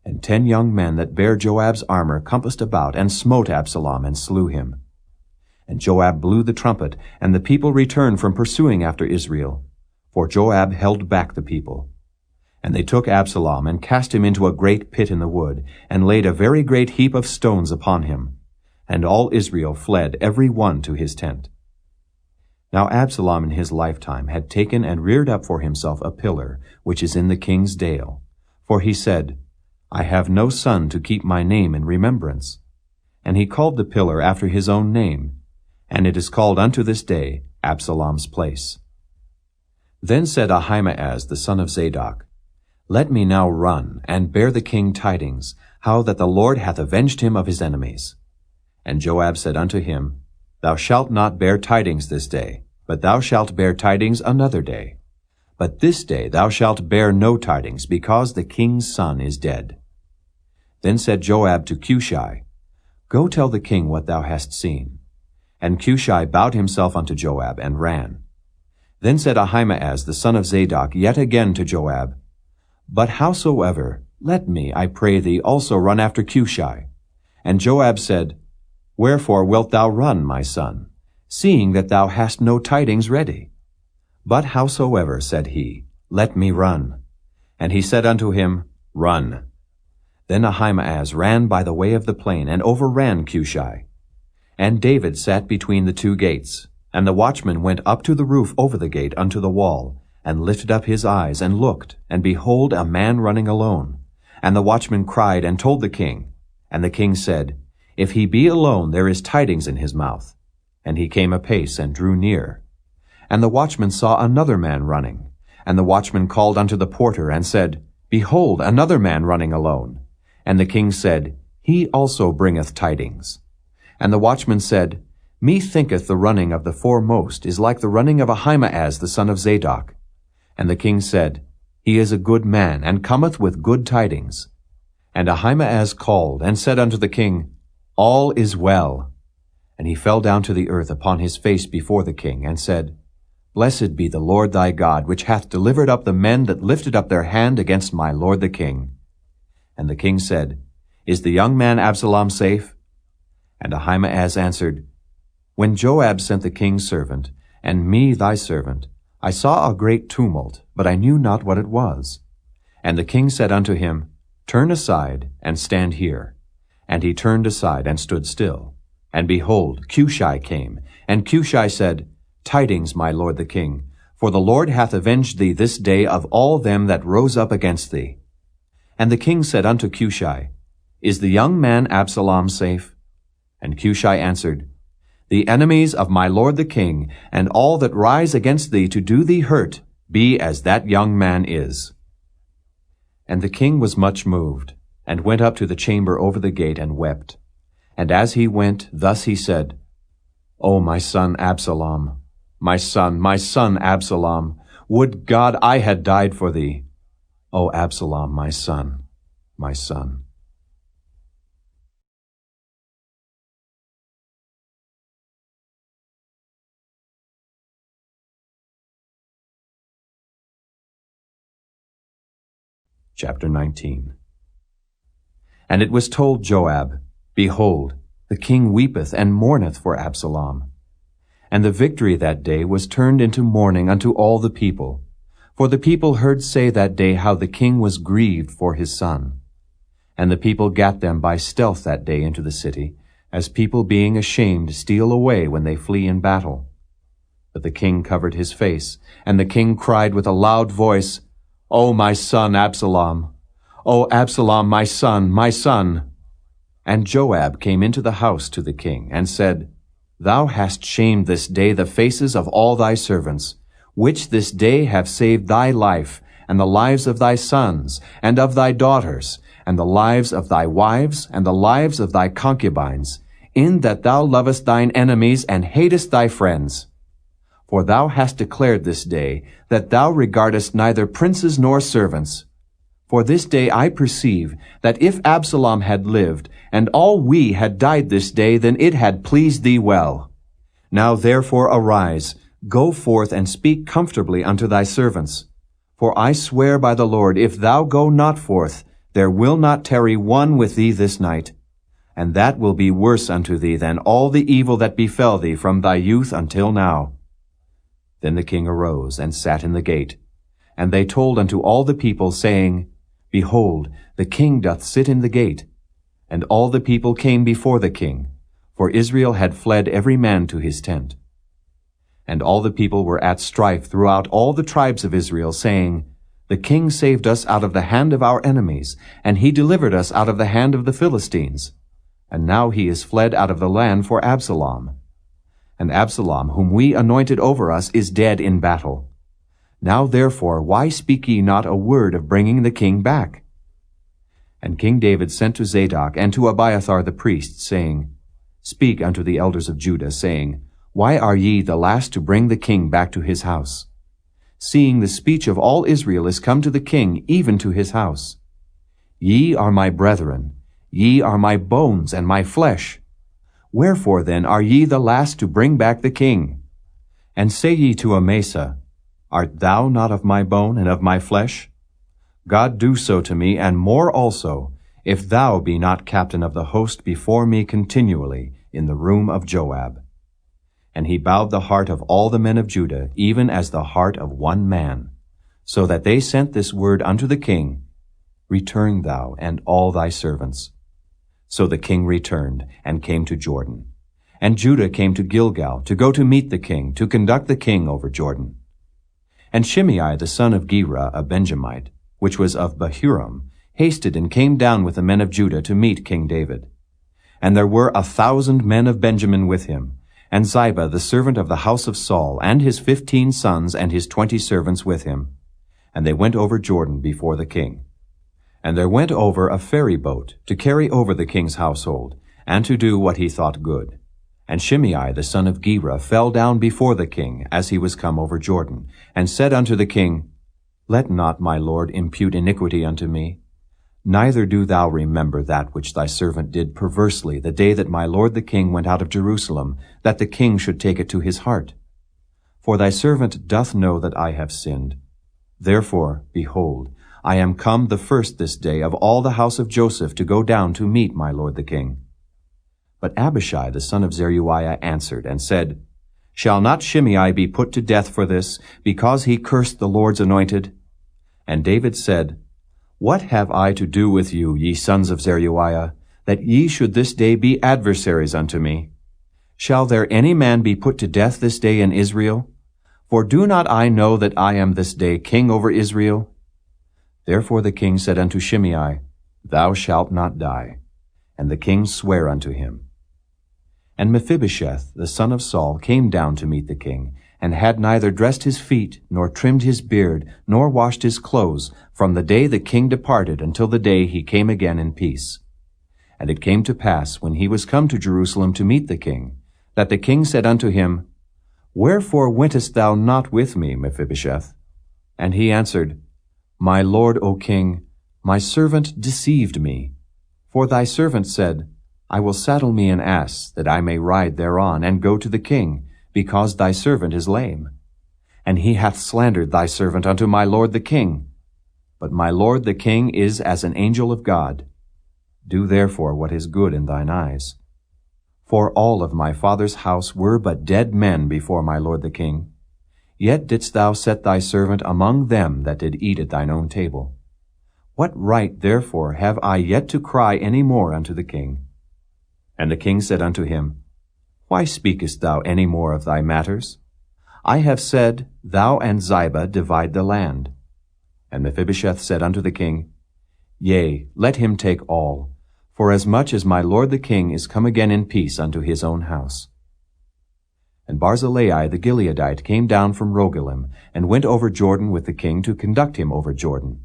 And 10 young men that bare Joab's armor compassed about, and smote Absalom, and slew him. And Joab blew the trumpet, and the people returned from pursuing after Israel, for Joab held back the people. And they took Absalom, and cast him into a great pit in the wood, and laid a very great heap of stones upon him. And all Israel fled every one to his tent. Now Absalom in his lifetime had taken and reared up for himself a pillar, which is in the king's dale. For he said, I have no son to keep my name in remembrance. And he called the pillar after his own name, and it is called unto this day Absalom's place. Then said Ahimaaz the son of Zadok, Let me now run, and bear the king tidings, how that the Lord hath avenged him of his enemies. And Joab said unto him, Thou shalt not bear tidings this day, but thou shalt bear tidings another day. But this day thou shalt bear no tidings, because the king's son is dead. Then said Joab to Cushai, Go tell the king what thou hast seen. And Cushai bowed himself unto Joab, and ran. Then said Ahimaaz the son of Zadok yet again to Joab, But howsoever, let me, I pray thee, also run after Cushai. And Joab said, Wherefore wilt thou run, my son, seeing that thou hast no tidings ready? But howsoever, said he, let me run. And he said unto him, Run. Then Ahimaaz ran by the way of the plain, and overran Cushai. And David sat between the 2 gates, and the watchman went up to the roof over the gate unto the wall, and lifted up his eyes, and looked, and behold, a man running alone. And the watchman cried, and told the king. And the king said, If he be alone, there is tidings in his mouth. And he came apace, and drew near. And the watchman saw another man running. And the watchman called unto the porter, and said, Behold, another man running alone. And the king said, He also bringeth tidings. And the watchman said, Methinketh the running of the foremost is like the running of Ahimaaz the son of Zadok. And the king said, He is a good man, and cometh with good tidings. And Ahimaaz called, and said unto the king, All is well. And he fell down to the earth upon his face before the king, and said, Blessed be the Lord thy God, which hath delivered up the men that lifted up their hand against my lord the king. And the king said, Is the young man Absalom safe? And Ahimaaz answered, When Joab sent the king's servant, and me thy servant, I saw a great tumult, but I knew not what it was. And the king said unto him, Turn aside, and stand here. And he turned aside, and stood still. And behold, Cushai came. And Cushai said, Tidings, my lord the king, for the Lord hath avenged thee this day of all them that rose up against thee. And the king said unto Cushai, Is the young man Absalom safe? And Cushai answered, The enemies of my lord the king, and all that rise against thee to do thee hurt, be as that young man is. And the king was much moved, and went up to the chamber over the gate, and wept. And as he went, thus he said, O my son Absalom, my son Absalom, would God I had died for thee. O Absalom, my son, my son. Chapter 19. And it was told Joab, Behold, the king weepeth and mourneth for Absalom. And the victory that day was turned into mourning unto all the people. For the people heard say that day how the king was grieved for his son. And the people gat them by stealth that day into the city, as people being ashamed steal away when they flee in battle. But the king covered his face, and the king cried with a loud voice, O my son Absalom! O Absalom, my son, my son! And Joab came into the house to the king, and said, Thou hast shamed this day the faces of all thy servants, which this day have saved thy life, and the lives of thy sons, and of thy daughters, and the lives of thy wives, and the lives of thy concubines, in that thou lovest thine enemies, and hatest thy friends. For thou hast declared this day that thou regardest neither princes nor servants. For this day I perceive that if Absalom had lived, and all we had died this day, then it had pleased thee well. Now therefore arise, go forth and speak comfortably unto thy servants. For I swear by the Lord, if thou go not forth, there will not tarry one with thee this night. And that will be worse unto thee than all the evil that befell thee from thy youth until now. Then the king arose, and sat in the gate. And they told unto all the people, saying, Behold, the king doth sit in the gate. And all the people came before the king, for Israel had fled every man to his tent. And all the people were at strife throughout all the tribes of Israel, saying, The king saved us out of the hand of our enemies, and he delivered us out of the hand of the Philistines. And now he is fled out of the land for Absalom. And Absalom, whom we anointed over us, is dead in battle. Now therefore, why speak ye not a word of bringing the king back? And King David sent to Zadok and to Abiathar the priest, saying, Speak unto the elders of Judah, saying, Why are ye the last to bring the king back to his house? Seeing the speech of all Israel is come to the king, even to his house. Ye are my brethren, ye are my bones and my flesh. Wherefore then are ye the last to bring back the king? And say ye to Amasa, Art thou not of my bone and of my flesh? God do so to me, and more also, if thou be not captain of the host before me continually in the room of Joab. And he bowed the heart of all the men of Judah, even as the heart of one man, so that they sent this word unto the king, Return thou and all thy servants. So the king returned, and came to Jordan. And Judah came to Gilgal, to go to meet the king, to conduct the king over Jordan. And Shimei the son of Gera, a Benjamite, which was of Bahurim, hasted and came down with the men of Judah to meet King David. And there were 1,000 men of Benjamin with him, and Ziba the servant of the house of Saul, and his 15 sons and his 20 servants with him. And they went over Jordan before the king. And there went over a ferry boat to carry over the king's household, and to do what he thought good. And Shimei the son of Gera fell down before the king as he was come over Jordan, and said unto the king, Let not my lord impute iniquity unto me. Neither do thou remember that which thy servant did perversely the day that my lord the king went out of Jerusalem, that the king should take it to his heart. For thy servant doth know that I have sinned. Therefore, behold, I am come the first this day of all the house of Joseph to go down to meet my lord the king. But Abishai the son of Zeruiah answered and said, Shall not Shimei be put to death for this, because he cursed the Lord's anointed? And David said, What have I to do with you, ye sons of Zeruiah, that ye should this day be adversaries unto me? Shall there any man be put to death this day in Israel? For do not I know that I am this day king over Israel? Therefore the king said unto Shimei, Thou shalt not die. And the king sware unto him. And Mephibosheth, the son of Saul, came down to meet the king, and had neither dressed his feet, nor trimmed his beard, nor washed his clothes, from the day the king departed until the day he came again in peace. And it came to pass, when he was come to Jerusalem to meet the king, that the king said unto him, Wherefore wentest thou not with me, Mephibosheth? And he answered, My lord, O king, my servant deceived me. For thy servant said, I will saddle me an ass, that I may ride thereon, and go to the king, because thy servant is lame. And he hath slandered thy servant unto my lord the king. But my lord the king is as an angel of God. Do therefore what is good in thine eyes. For all of my father's house were but dead men before my lord the king. Yet didst thou set thy servant among them that did eat at thine own table. What right therefore have I yet to cry any more unto the king? And the king said unto him, Why speakest thou any more of thy matters? I have said, Thou and Ziba divide the land. And Mephibosheth said unto the king, Yea, let him take all, for as much as my lord the king is come again in peace unto his own house. And Barzillai the Gileadite came down from Rogelim, and went over Jordan with the king to conduct him over Jordan.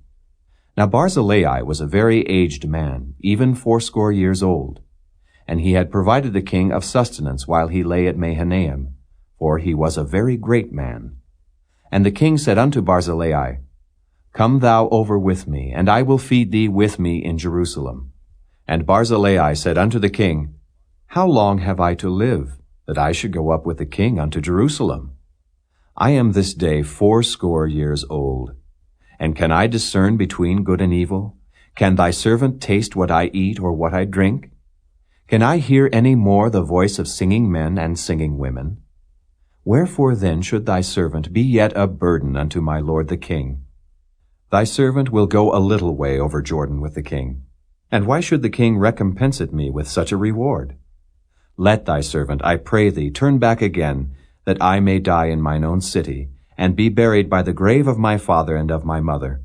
Now Barzillai was a very aged man, even 80 years old. And he had provided the king of sustenance while he lay at Mahanaim, for he was a very great man. And the king said unto Barzillai, Come thou over with me, and I will feed thee with me in Jerusalem. And Barzillai said unto the king, How long have I to live, that I should go up with the king unto Jerusalem? I am this day 80 years old. And can I discern between good and evil? Can thy servant taste what I eat or what I drink? Can I hear any more the voice of singing men and singing women? Wherefore then should thy servant be yet a burden unto my lord the king? Thy servant will go a little way over Jordan with the king. And why should the king recompense me with such a reward? Let thy servant, I pray thee, turn back again, that I may die in mine own city, and be buried by the grave of my father and of my mother.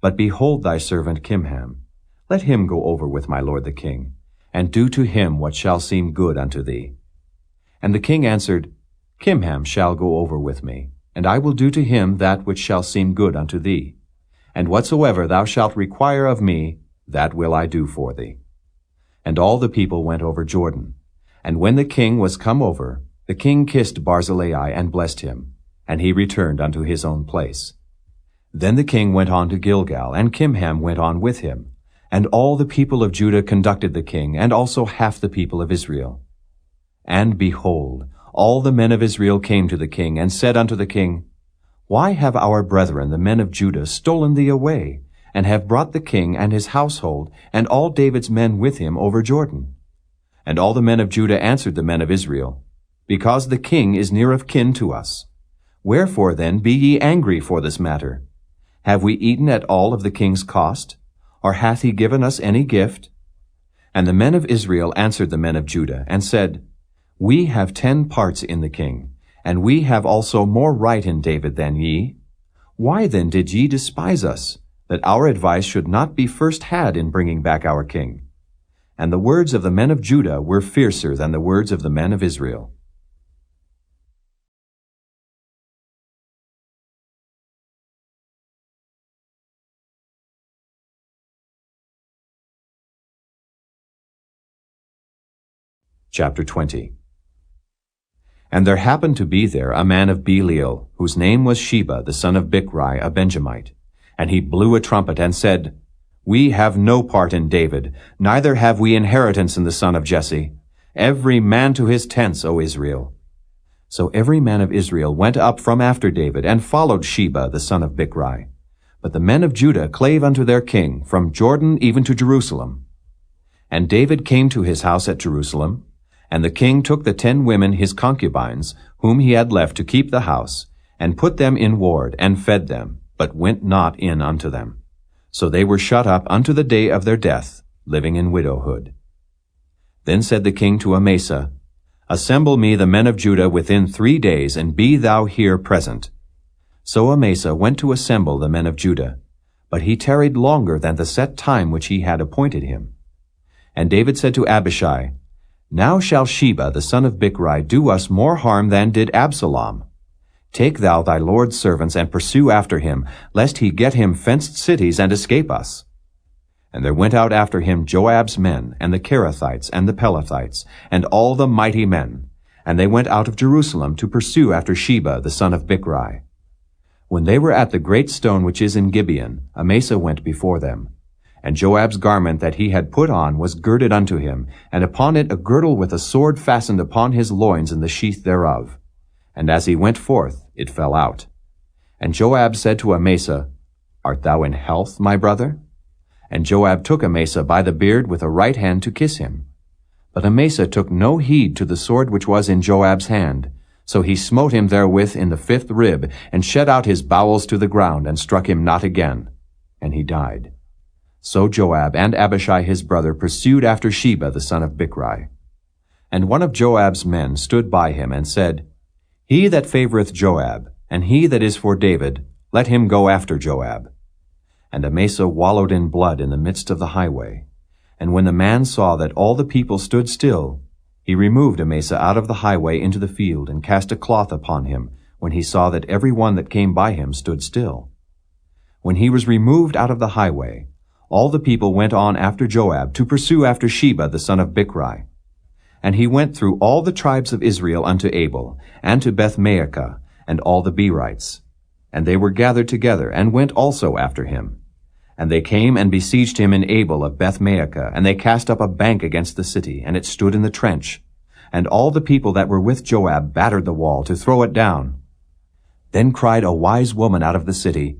But behold thy servant Kimham. Let him go over with my lord the king, and do to him what shall seem good unto thee. And the king answered, Kimham shall go over with me, and I will do to him that which shall seem good unto thee. And whatsoever thou shalt require of me, that will I do for thee. And all the people went over Jordan. And when the king was come over, the king kissed Barzillai and blessed him, and he returned unto his own place. Then the king went on to Gilgal, and Kimham went on with him. And all the people of Judah conducted the king, and also half the people of Israel. And behold, all the men of Israel came to the king, and said unto the king, Why have our brethren, the men of Judah, stolen thee away, and have brought the king and his household, and all David's men with him over Jordan? And all the men of Judah answered the men of Israel, Because the king is near of kin to us. Wherefore then be ye angry for this matter? Have we eaten at all of the king's cost? Or hath he given us any gift? And the men of Israel answered the men of Judah, and said, We have 10 parts in the king, and we have also more right in David than ye. Why then did ye despise us, that our advice should not be first had in bringing back our king? And the words of the men of Judah were fiercer than the words of the men of Israel. Chapter 20. And there happened to be there a man of Belial, whose name was Sheba, the son of Bichri, a Benjamite. And he blew a trumpet, and said, We have no part in David, neither have we inheritance in the son of Jesse. Every man to his tents, O Israel. So every man of Israel went up from after David, and followed Sheba, the son of Bichri. But the men of Judah clave unto their king, from Jordan even to Jerusalem. And David came to his house at Jerusalem, and the king took the 10 women his concubines, whom he had left to keep the house, and put them in ward, and fed them, but went not in unto them. So they were shut up unto the day of their death, living in widowhood. Then said the king to Amasa, Assemble me the men of Judah within 3 days, and be thou here present. So Amasa went to assemble the men of Judah, but he tarried longer than the set time which he had appointed him. And David said to Abishai, Now shall Sheba the son of Bichri do us more harm than did Absalom. Take thou thy Lord's servants, and pursue after him, lest he get him fenced cities and escape us. And there went out after him Joab's men, and the Kerethites, and the Pelethites, and all the mighty men. And they went out of Jerusalem to pursue after Sheba the son of Bichri. When they were at the great stone which is in Gibeon, Amasa went before them. And Joab's garment that he had put on was girded unto him, and upon it a girdle with a sword fastened upon his loins in the sheath thereof. And as he went forth, it fell out. And Joab said to Amasa, Art thou in health, my brother? And Joab took Amasa by the beard with a right hand to kiss him. But Amasa took no heed to the sword which was in Joab's hand. So he smote him therewith in the 5th rib, and shed out his bowels to the ground, and struck him not again. And he died. So Joab and Abishai his brother pursued after Sheba the son of Bichri. And one of Joab's men stood by him, and said, He that favoureth Joab, and he that is for David, let him go after Joab. And Amasa wallowed in blood in the midst of the highway. And when the man saw that all the people stood still, he removed Amasa out of the highway into the field, and cast a cloth upon him, when he saw that every one that came by him stood still. When he was removed out of the highway, all the people went on after Joab to pursue after Sheba the son of Bichri. And he went through all the tribes of Israel unto Abel, and to Beth-maachah, and all the Berites. And they were gathered together, and went also after him. And they came and besieged him in Abel of Beth-maachah, and they cast up a bank against the city, and it stood in the trench. And all the people that were with Joab battered the wall to throw it down. Then cried a wise woman out of the city,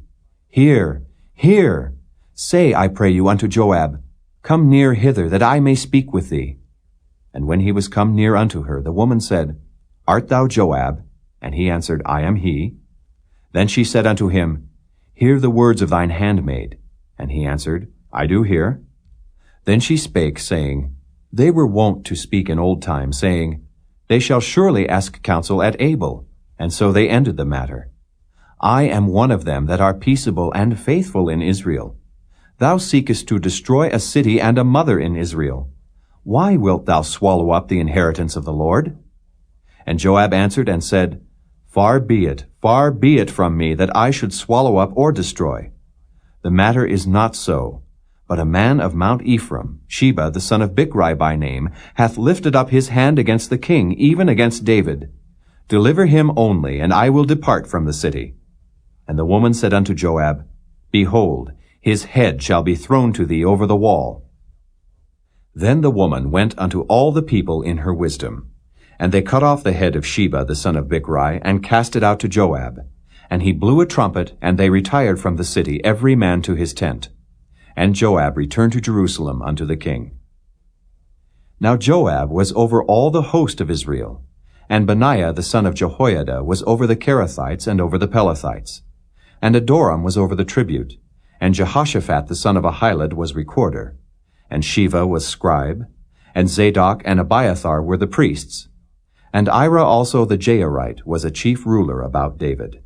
Hear, hear! Say, I pray you, unto Joab, Come near hither, that I may speak with thee. And when he was come near unto her, the woman said, Art thou Joab? And he answered, I am he. Then she said unto him, Hear the words of thine handmaid. And he answered, I do hear. Then she spake, saying, They were wont to speak in old time, saying, They shall surely ask counsel at Abel. And so they ended the matter. I am one of them that are peaceable and faithful in Israel. Thou seekest to destroy a city and a mother in Israel. Why wilt thou swallow up the inheritance of the Lord? And Joab answered and said, far be it from me that I should swallow up or destroy. The matter is not so, but a man of Mount Ephraim, Sheba the son of Bichri by name, hath lifted up his hand against the king, even against David. Deliver him only, and I will depart from the city. And the woman said unto Joab, Behold, his head shall be thrown to thee over the wall. Then the woman went unto all the people in her wisdom. And they cut off the head of Sheba the son of Bichri, and cast it out to Joab. And he blew a trumpet, and they retired from the city, every man to his tent. And Joab returned to Jerusalem unto the king. Now Joab was over all the host of Israel, and Benaiah the son of Jehoiada was over the Kerethites and over the Pelethites. And Adoram was over the tribute, and Jehoshaphat the son of Ahilud was recorder, and Sheva was scribe, and Zadok and Abiathar were the priests, and Ira also the Jairite was a chief ruler about David.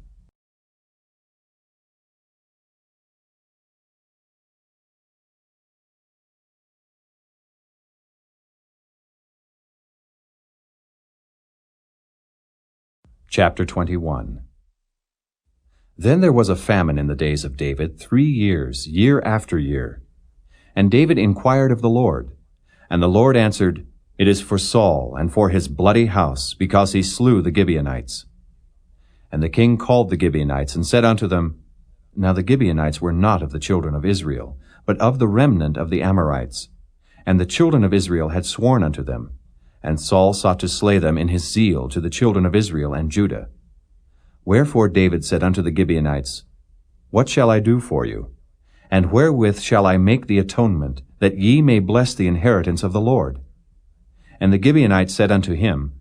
Chapter 21. Then there was a famine in the days of David 3 years, year after year. And David inquired of the Lord. And the Lord answered, It is for Saul, and for his bloody house, because he slew the Gibeonites. And the king called the Gibeonites, and said unto them, Now the Gibeonites were not of the children of Israel, but of the remnant of the Amorites. And the children of Israel had sworn unto them. And Saul sought to slay them in his zeal to the children of Israel and Judah. Wherefore David said unto the Gibeonites, What shall I do for you? And wherewith shall I make the atonement, that ye may bless the inheritance of the Lord? And the Gibeonites said unto him,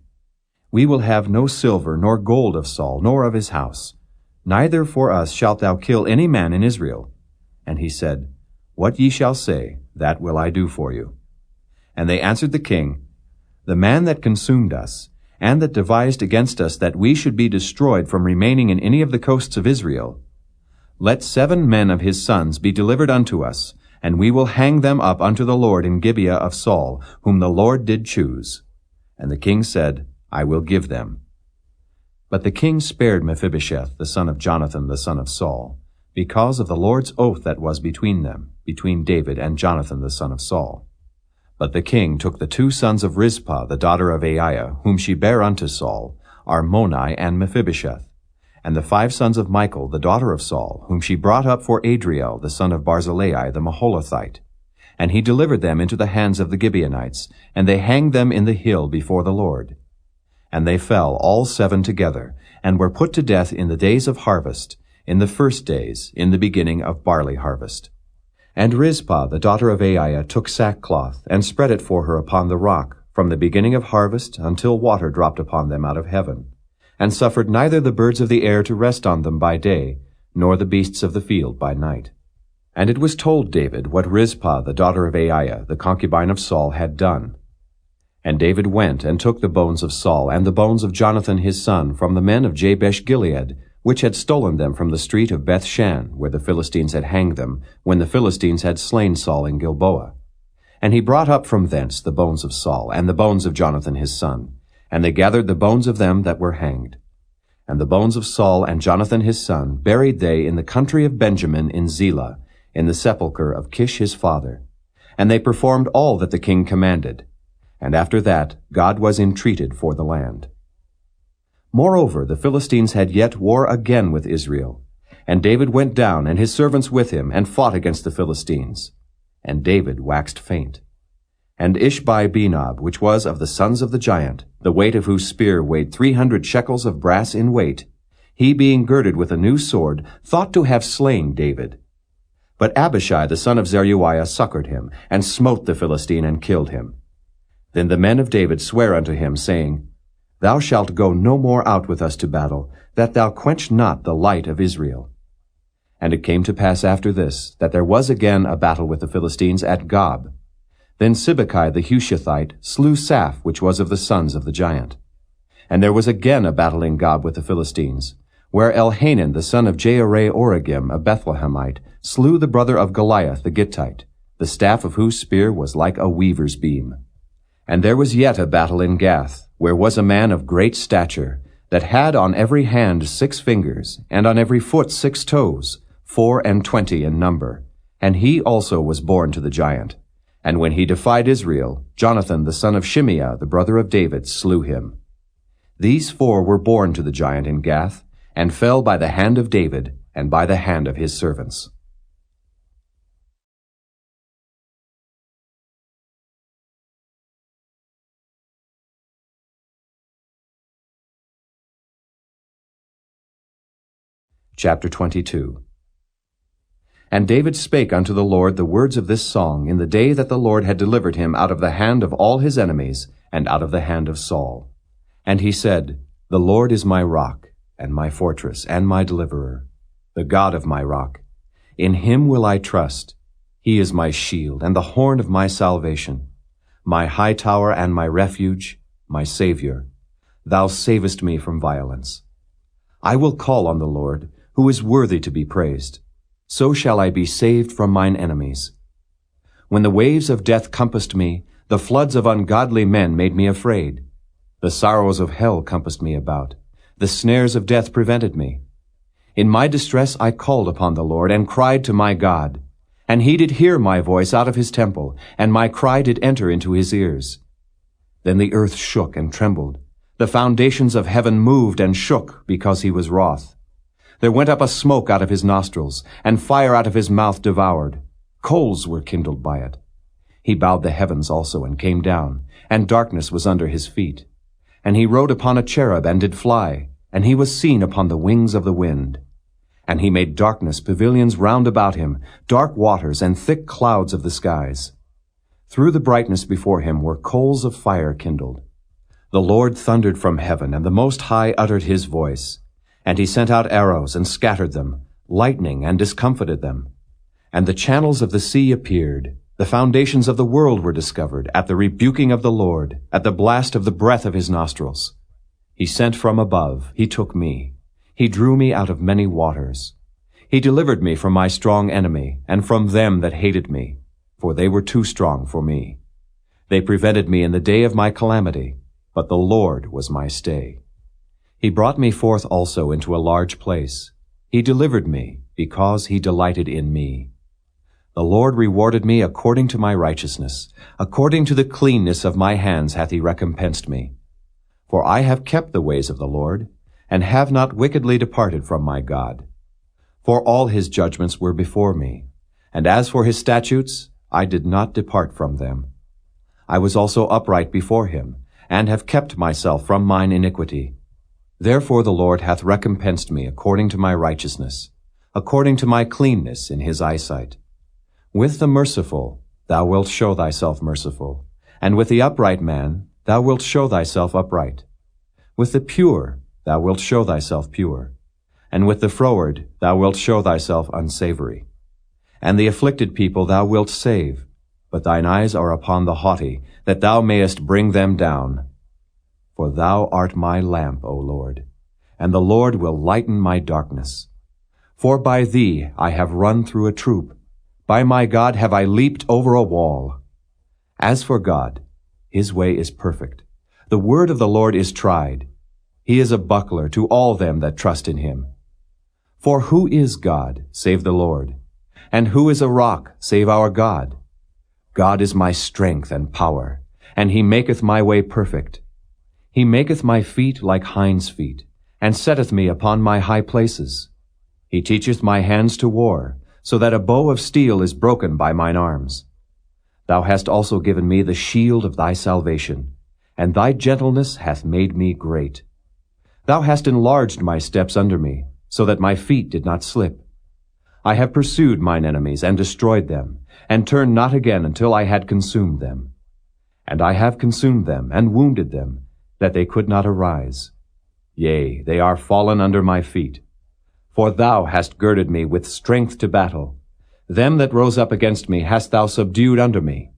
We will have no silver nor gold of Saul, nor of his house. Neither for us shalt thou kill any man in Israel. And he said, What ye shall say, that will I do for you. And they answered the king, The man that consumed us, and that devised against us that we should be destroyed from remaining in any of the coasts of Israel, let 7 men of his sons be delivered unto us, and we will hang them up unto the Lord in Gibeah of Saul, whom the Lord did choose. And the king said, I will give them. But the king spared Mephibosheth, the son of Jonathan, the son of Saul, because of the Lord's oath that was between them, between David and Jonathan, the son of Saul. But the king took the 2 sons of Rizpah, the daughter of Aiah, whom she bare unto Saul, Armoni and Mephibosheth, and the 5 sons of Michal, the daughter of Saul, whom she brought up for Adriel, the son of Barzillai, the Maholathite. And he delivered them into the hands of the Gibeonites, and they hanged them in the hill before the Lord. And they fell all 7 together, and were put to death in the days of harvest, in the first days, in the beginning of barley harvest. And Rizpah, the daughter of Aiah, took sackcloth, and spread it for her upon the rock, from the beginning of harvest until water dropped upon them out of heaven, and suffered neither the birds of the air to rest on them by day, nor the beasts of the field by night. And it was told David what Rizpah, the daughter of Aiah, the concubine of Saul, had done. And David went and took the bones of Saul and the bones of Jonathan his son from the men of Jabesh-Gilead, which had stolen them from the street of Beth-shan, where the Philistines had hanged them, when the Philistines had slain Saul in Gilboa. And he brought up from thence the bones of Saul and the bones of Jonathan his son, and they gathered the bones of them that were hanged. And the bones of Saul and Jonathan his son buried they in the country of Benjamin in Zelah, in the sepulchre of Kish his father. And they performed all that the king commanded. And after that God was entreated for the land. Moreover, the Philistines had yet war again with Israel. And David went down, and his servants with him, and fought against the Philistines. And David waxed faint. And Ishbi-Benob, which was of the sons of the giant, the weight of whose spear weighed 300 shekels of brass in weight, he being girded with a new sword, thought to have slain David. But Abishai the son of Zeruiah succored him, and smote the Philistine, and killed him. Then the men of David sware unto him, saying, Thou shalt go no more out with us to battle, that thou quench not the light of Israel. And it came to pass after this, that there was again a battle with the Philistines at Gob. Then Sibbecai the Hushathite slew Saph, which was of the sons of the giant. And there was again a battle in Gob with the Philistines, where Elhanan the son of Jehoram-origim, a Bethlehemite, slew the brother of Goliath the Gittite, the staff of whose spear was like a weaver's beam. And there was yet a battle in Gath, where was a man of great stature, that had on every hand 6 fingers, and on every foot 6 toes, 24 in number. And he also was born to the giant. And when he defied Israel, Jonathan the son of Shimeah, the brother of David, slew him. These 4 were born to the giant in Gath, and fell by the hand of David, and by the hand of his servants. Chapter 22. And David spake unto the Lord the words of this song in the day that the Lord had delivered him out of the hand of all his enemies, and out of the hand of Saul. And he said, The Lord is my rock, and my fortress, and my deliverer, the God of my rock. In him will I trust. He is my shield, and the horn of my salvation, my high tower and my refuge, my Savior. Thou savest me from violence. I will call on the Lord, who is worthy to be praised. So shall I be saved from mine enemies. When the waves of death compassed me, the floods of ungodly men made me afraid. The sorrows of hell compassed me about. The snares of death prevented me. In my distress I called upon the Lord, and cried to my God. And he did hear my voice out of his temple, and my cry did enter into his ears. Then the earth shook and trembled. The foundations of heaven moved and shook, because he was wroth. There went up a smoke out of his nostrils, and fire out of his mouth devoured. Coals were kindled by it. He bowed the heavens also, and came down, and darkness was under his feet. And he rode upon a cherub, and did fly, and he was seen upon the wings of the wind. And he made darkness pavilions round about him, dark waters, and thick clouds of the skies. Through the brightness before him were coals of fire kindled. The Lord thundered from heaven, and the Most High uttered his voice. And he sent out arrows, and scattered them, lightning, and discomfited them. And the channels of the sea appeared. The foundations of the world were discovered at the rebuking of the Lord, at the blast of the breath of his nostrils. He sent from above, he took me. He drew me out of many waters. He delivered me from my strong enemy, and from them that hated me, for they were too strong for me. They prevented me in the day of my calamity, but the Lord was my stay. He brought me forth also into a large place. He delivered me, because he delighted in me. The Lord rewarded me according to my righteousness. According to the cleanness of my hands hath he recompensed me. For I have kept the ways of the Lord, and have not wickedly departed from my God. For all his judgments were before me, and as for his statutes, I did not depart from them. I was also upright before him, and have kept myself from mine iniquity. Therefore the Lord hath recompensed me according to my righteousness, according to my cleanness in his eyesight. With the merciful thou wilt show thyself merciful, and with the upright man thou wilt show thyself upright. With the pure thou wilt show thyself pure, and with the froward thou wilt show thyself unsavory. And the afflicted people thou wilt save, but thine eyes are upon the haughty, that thou mayest bring them down. For thou art my lamp, O Lord, and the Lord will lighten my darkness. For by thee I have run through a troop. By my God have I leaped over a wall. As for God, his way is perfect. The word of the Lord is tried. He is a buckler to all them that trust in him. For who is God, save the Lord? And who is a rock, save our God? God is my strength and power, and he maketh my way perfect. He maketh my feet like hinds' feet, and setteth me upon my high places. He teacheth my hands to war, so that a bow of steel is broken by mine arms. Thou hast also given me the shield of thy salvation, and thy gentleness hath made me great. Thou hast enlarged my steps under me, so that my feet did not slip. I have pursued mine enemies and destroyed them, and turned not again until I had consumed them. And I have consumed them and wounded them, that they could not arise. Yea, they are fallen under my feet. For thou hast girded me with strength to battle. Them that rose up against me hast thou subdued under me.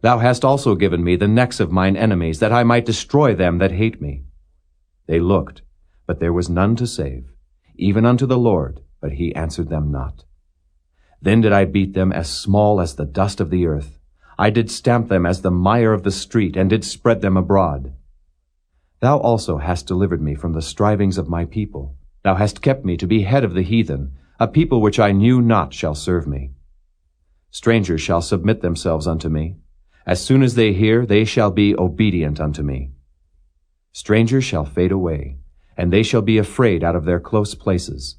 Thou hast also given me the necks of mine enemies, that I might destroy them that hate me. They looked, but there was none to save, even unto the Lord, but he answered them not. Then did I beat them as small as the dust of the earth. I did stamp them as the mire of the street, and did spread them abroad. Thou also hast delivered me from the strivings of my people. Thou hast kept me to be head of the heathen. A people which I knew not shall serve me. Strangers shall submit themselves unto me. As soon as they hear, they shall be obedient unto me. Strangers shall fade away, and they shall be afraid out of their close places.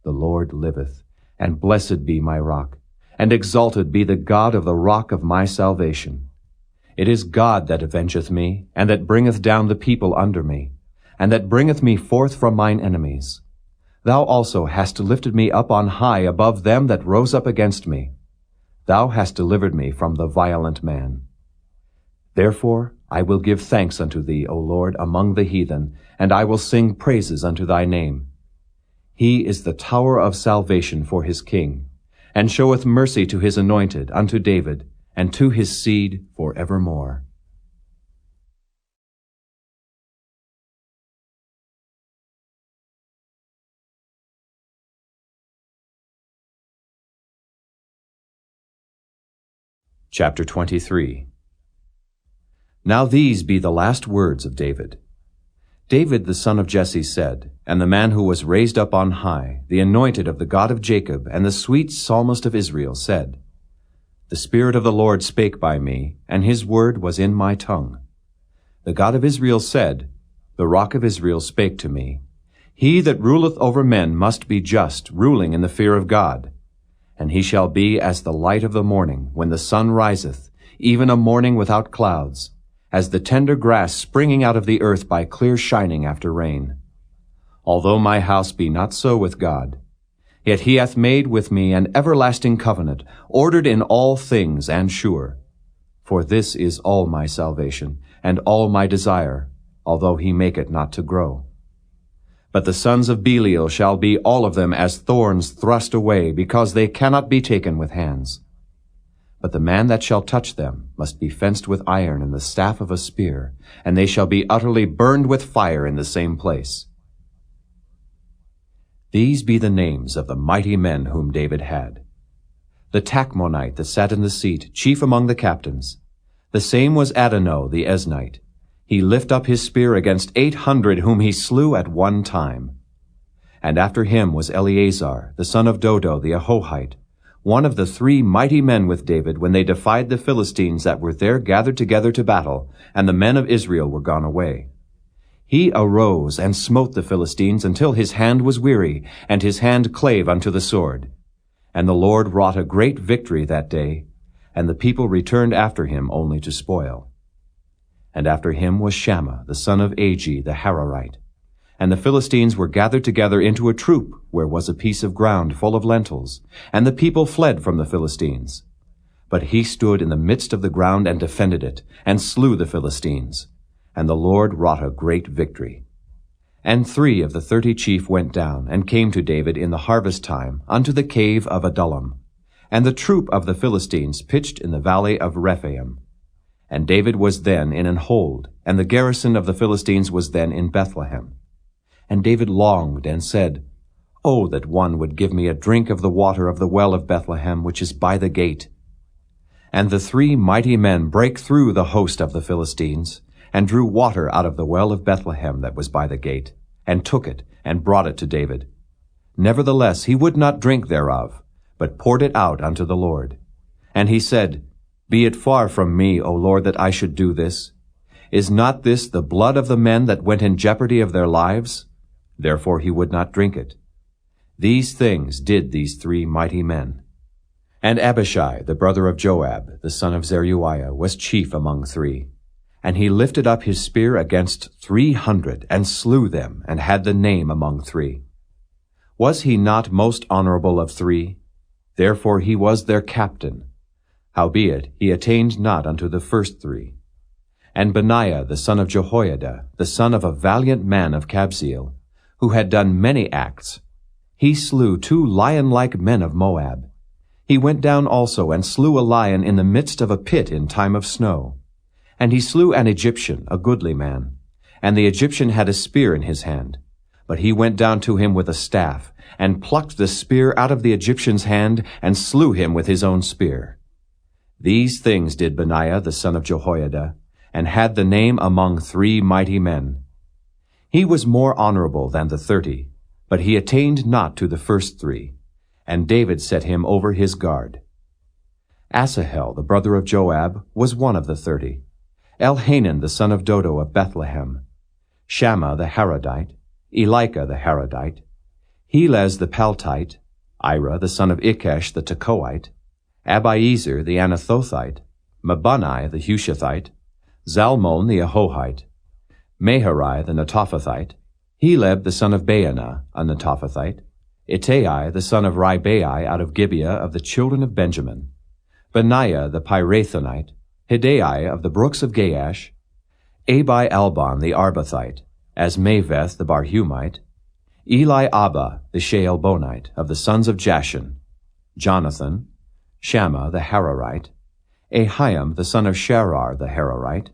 The Lord liveth, and blessed be my rock, and exalted be the God of the rock of my salvation. It is God that avengeth me, and that bringeth down the people under me, and that bringeth me forth from mine enemies. Thou also hast lifted me up on high above them that rose up against me. Thou hast delivered me from the violent man. Therefore I will give thanks unto thee, O Lord, among the heathen, and I will sing praises unto thy name. He is the tower of salvation for his king, and showeth mercy to his anointed, unto David, and to his seed for evermore. Chapter 23. Now these be the last words of David. David the son of Jesse said, and the man who was raised up on high, the anointed of the God of Jacob, and the sweet psalmist of Israel, said, The Spirit of the Lord spake by me, and his word was in my tongue. The God of Israel said, The Rock of Israel spake to me, He that ruleth over men must be just, ruling in the fear of God. And he shall be as the light of the morning, when the sun riseth, even a morning without clouds, as the tender grass springing out of the earth by clear shining after rain. Although my house be not so with God, yet he hath made with me an everlasting covenant, ordered in all things and sure. For this is all my salvation, and all my desire, although he make it not to grow. But the sons of Belial shall be all of them as thorns thrust away, because they cannot be taken with hands. But the man that shall touch them must be fenced with iron and the staff of a spear, and they shall be utterly burned with fire in the same place. These be the names of the mighty men whom David had. The Tachmonite that sat in the seat, chief among the captains. The same was Adonai the Eznite. He lift up his spear against 800 whom he slew at one time. And after him was Eleazar, the son of Dodo the Ahohite, one of the 3 mighty men with David when they defied the Philistines that were there gathered together to battle, and the men of Israel were gone away. He arose and smote the Philistines until his hand was weary, and his hand clave unto the sword. And the Lord wrought a great victory that day, and the people returned after him only to spoil. And after him was Shammah, the son of Agi, the Hararite. And the Philistines were gathered together into a troop, where was a piece of ground full of lentils, and the people fled from the Philistines. But he stood in the midst of the ground and defended it, and slew the Philistines. And the Lord wrought a great victory. And 3 of the 30 chief went down, and came to David in the harvest time unto the cave of Adullam. And the troop of the Philistines pitched in the valley of Rephaim. And David was then in an hold, and the garrison of the Philistines was then in Bethlehem. And David longed and said, Oh, that one would give me a drink of the water of the well of Bethlehem, which is by the gate. And the 3 mighty men brake through the host of the Philistines, and drew water out of the well of Bethlehem that was by the gate, and took it, and brought it to David. Nevertheless he would not drink thereof, but poured it out unto the Lord. And he said, Be it far from me, O Lord, that I should do this. Is not this the blood of the men that went in jeopardy of their lives? Therefore he would not drink it. These things did these 3 mighty men. And Abishai, the brother of Joab, the son of Zeruiah, was chief among 3. And he lifted up his spear against 300, and slew them, and had the name among 3. Was he not most honorable of 3? Therefore he was their captain. Howbeit he attained not unto the first 3. And Benaiah the son of Jehoiada, the son of a valiant man of Kabzeel, who had done many acts, he slew 2 lion-like men of Moab. He went down also and slew a lion in the midst of a pit in time of snow. And he slew an Egyptian, a goodly man. And the Egyptian had a spear in his hand. But he went down to him with a staff, and plucked the spear out of the Egyptian's hand, and slew him with his own spear. These things did Benaiah the son of Jehoiada, and had the name among 3 mighty men. He was more honorable than the 30, but he attained not to the first 3, and David set him over his guard. Asahel, the brother of Joab, was one of the 30. Elhanan, the son of Dodo of Bethlehem. Shammah the Harodite, Elika the Harodite, Helez the Paltite, Ira the son of Ikesh the Tekoite, Abiezer the Anathothite, Mabunai the Hushathite, Zalmon the Ahohite, Meharai the Netophathite, Heleb the son of Baanah, a Netophathite, Ittai the son of Ribai out of Gibeah of the children of Benjamin, Benaiah the Pirathonite, Hidai of the brooks of Gaash, Abi-Albon the Arbathite, Asmaveth the Barhumite, Eli Abba the Shaalbonite of the sons of Jashan, Jonathan, Shammah the Hararite, Ahiam the son of Sharar the Hararite,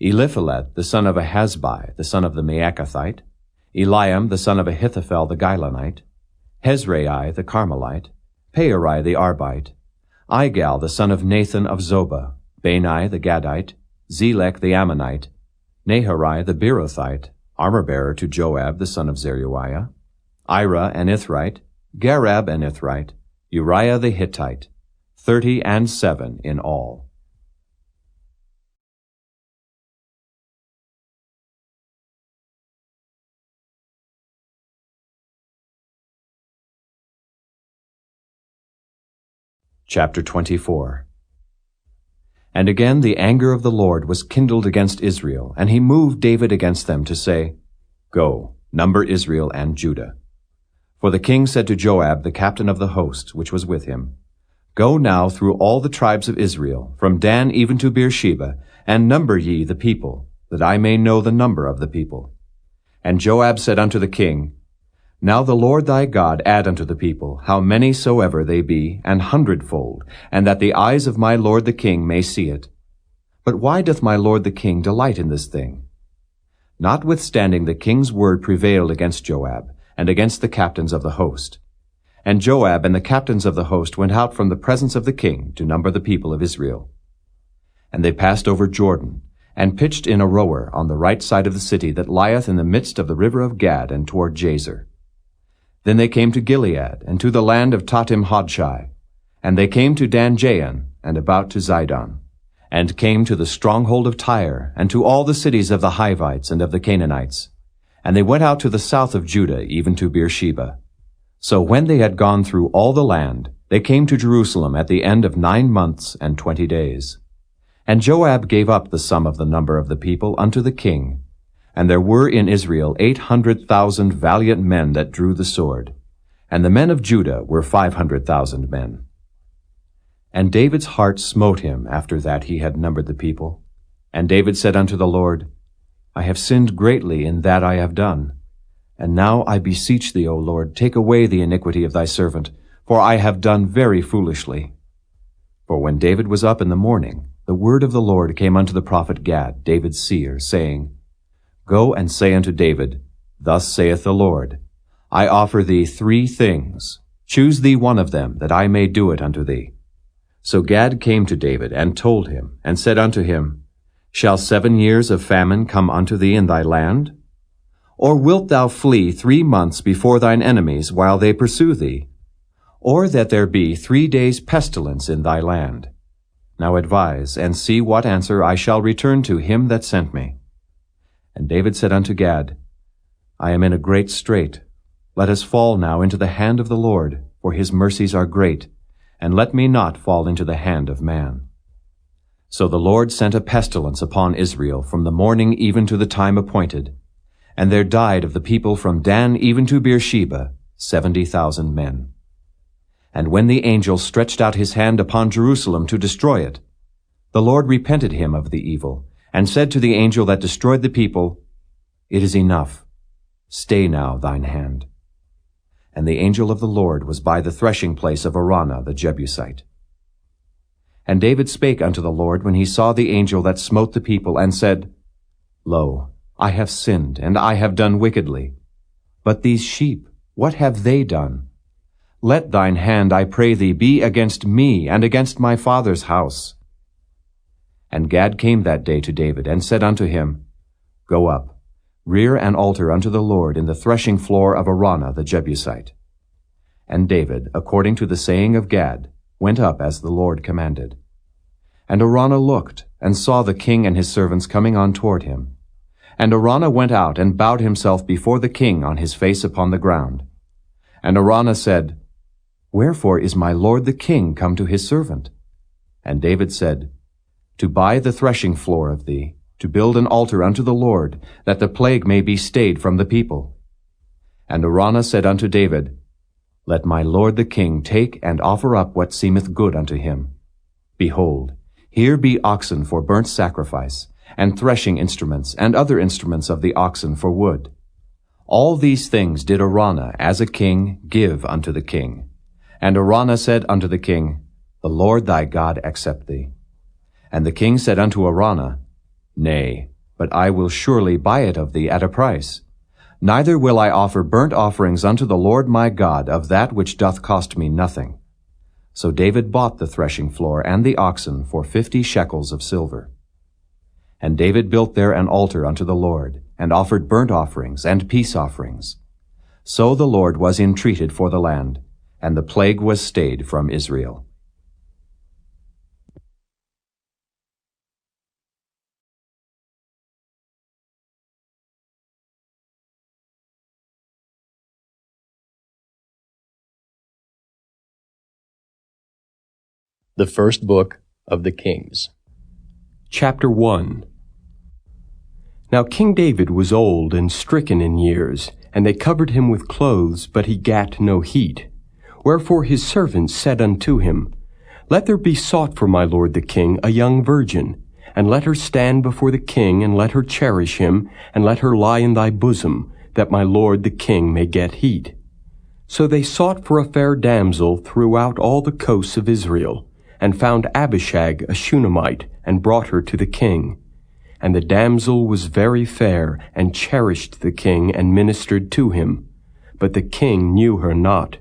Eliphalet the son of Ahasbai the son of the Maacathite, Eliam the son of Ahithophel the Gilonite, Hezrai the Carmelite, Peorai the Arbite, Igal the son of Nathan of Zobah, Bani the Gadite, Zelek the Ammonite, Naharai the Beerothite, armor-bearer to Joab the son of Zeruiah, Ira an Ithrite, Garab an Ithrite, Uriah the Hittite, 37 in all. Chapter 24. And again the anger of the Lord was kindled against Israel, and he moved David against them to say, Go, number Israel and Judah. For the king said to Joab, the captain of the host, which was with him, Go now through all the tribes of Israel, from Dan even to Beersheba, and number ye the people, that I may know the number of the people. And Joab said unto the king, Now the Lord thy God add unto the people, how many soever they be, 100-fold, and that the eyes of my lord the king may see it. But why doth my lord the king delight in this thing? Notwithstanding the king's word prevailed against Joab, and against the captains of the host. And Joab and the captains of the host went out from the presence of the king to number the people of Israel. And they passed over Jordan, and pitched in Aroer on the right side of the city that lieth in the midst of the river of Gad and toward Jazer. Then they came to Gilead, and to the land of Tahtim-Hodshai. And they came to Dan-Jaan, and about to Zidon, and came to the stronghold of Tyre, and to all the cities of the Hivites and of the Canaanites. And they went out to the south of Judah, even to Beersheba. So when they had gone through all the land, they came to Jerusalem at the end of 9 months and 20 days. And Joab gave up the sum of the number of the people unto the king. And there were in Israel 800,000 valiant men that drew the sword. And the men of Judah were 500,000 men. And David's heart smote him after that he had numbered the people. And David said unto the Lord, I have sinned greatly in that I have done. And now I beseech thee, O Lord, take away the iniquity of thy servant, for I have done very foolishly. For when David was up in the morning, the word of the Lord came unto the prophet Gad, David's seer, saying, Go and say unto David, Thus saith the Lord, I offer thee 3 things. Choose thee one of them, that I may do it unto thee. So Gad came to David, and told him, and said unto him, Shall 7 years of famine come unto thee in thy land? Or wilt thou flee 3 months before thine enemies while they pursue thee? Or that there be 3 days' pestilence in thy land? Now advise, and see what answer I shall return to him that sent me. And David said unto Gad, I am in a great strait. Let us fall now into the hand of the Lord, for his mercies are great, and let me not fall into the hand of man. So the Lord sent a pestilence upon Israel from the morning even to the time appointed, and there died of the people from Dan even to Beersheba 70,000 men. And when the angel stretched out his hand upon Jerusalem to destroy it, the Lord repented him of the evil, and said to the angel that destroyed the people, It is enough. Stay now thine hand. And the angel of the Lord was by the threshing place of Araunah the Jebusite. And David spake unto the Lord when he saw the angel that smote the people, and said, Lo, I have sinned, and I have done wickedly. But these sheep, what have they done? Let thine hand, I pray thee, be against me and against my father's house. And Gad came that day to David, and said unto him, Go up, rear an altar unto the Lord in the threshing floor of Araunah the Jebusite. And David, according to the saying of Gad, went up as the Lord commanded. And Araunah looked, and saw the king and his servants coming on toward him. And Araunah went out and bowed himself before the king on his face upon the ground. And Araunah said, Wherefore is my lord the king come to his servant? And David said, To buy the threshing floor of thee, to build an altar unto the Lord, that the plague may be stayed from the people. And Araunah said unto David, Let my lord the king take and offer up what seemeth good unto him. Behold, here be oxen for burnt sacrifice, and threshing instruments, and other instruments of the oxen for wood. All these things did Araunah, as a king, give unto the king. And Araunah said unto the king, The Lord thy God accept thee. And the king said unto Araunah, Nay, but I will surely buy it of thee at a price. Neither will I offer burnt offerings unto the Lord my God of that which doth cost me nothing. So David bought the threshing floor and the oxen for 50 shekels of silver. And David built there an altar unto the Lord, and offered burnt offerings and peace offerings. So the Lord was entreated for the land, and the plague was stayed from Israel. The first book of the Kings. Chapter 1. Now King David was old and stricken in years, and they covered him with clothes, but he gat no heat. Wherefore his servants said unto him, Let there be sought for my lord the king a young virgin, and let her stand before the king, and let her cherish him, and let her lie in thy bosom, that my lord the king may get heat. So they sought for a fair damsel throughout all the coasts of Israel, and found Abishag a Shunammite, and brought her to the king. And the damsel was very fair, and cherished the king, and ministered to him. But the king knew her not.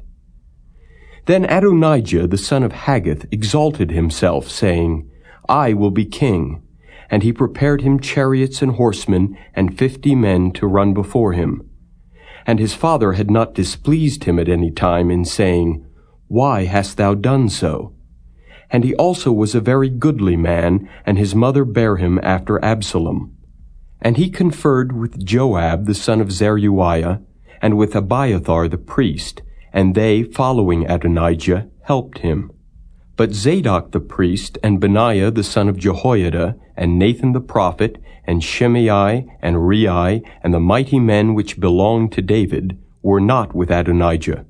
Then Adonijah the son of Haggith exalted himself, saying, I will be king. And he prepared him chariots and horsemen, and 50 men to run before him. And his father had not displeased him at any time in saying, Why hast thou done so? And he also was a very goodly man, and his mother bare him after Absalom. And he conferred with Joab the son of Zeruiah, and with Abiathar the priest, and they, following Adonijah, helped him. But Zadok the priest, and Benaiah the son of Jehoiada, and Nathan the prophet, and Shimei, and Rei, and the mighty men which belonged to David, were not with Adonijah.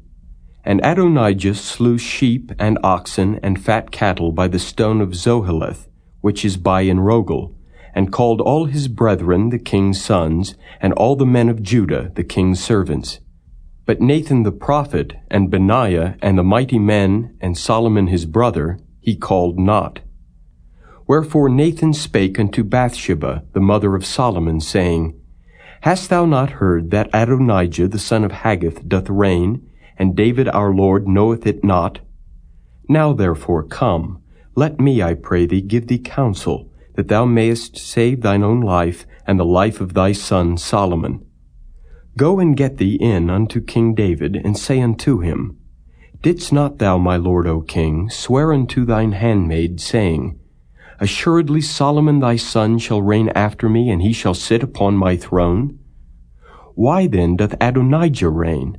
And Adonijah slew sheep and oxen and fat cattle by the stone of Zoheleth, which is by Enrogel, and called all his brethren the king's sons, and all the men of Judah the king's servants. But Nathan the prophet, and Benaiah, and the mighty men, and Solomon his brother, he called not. Wherefore Nathan spake unto Bathsheba, the mother of Solomon, saying, Hast thou not heard that Adonijah the son of Haggith doth reign, and David our Lord knoweth it not? Now therefore come, let me, I pray thee, give thee counsel, that thou mayest save thine own life, and the life of thy son Solomon. Go and get thee in unto King David, and say unto him, Didst not thou, my lord, O king, swear unto thine handmaid, saying, Assuredly Solomon thy son shall reign after me, and he shall sit upon my throne? Why then doth Adonijah reign?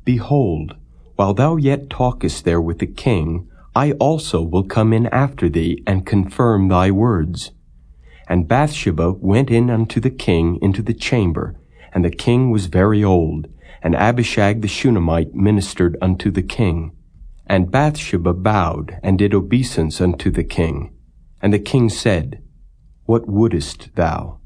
Behold, while thou yet talkest there with the king, I also will come in after thee, and confirm thy words. And Bathsheba went in unto the king into the chamber, and the king was very old, and Abishag the Shunammite ministered unto the king. And Bathsheba bowed, and did obeisance unto the king. And the king said, What wouldest thou?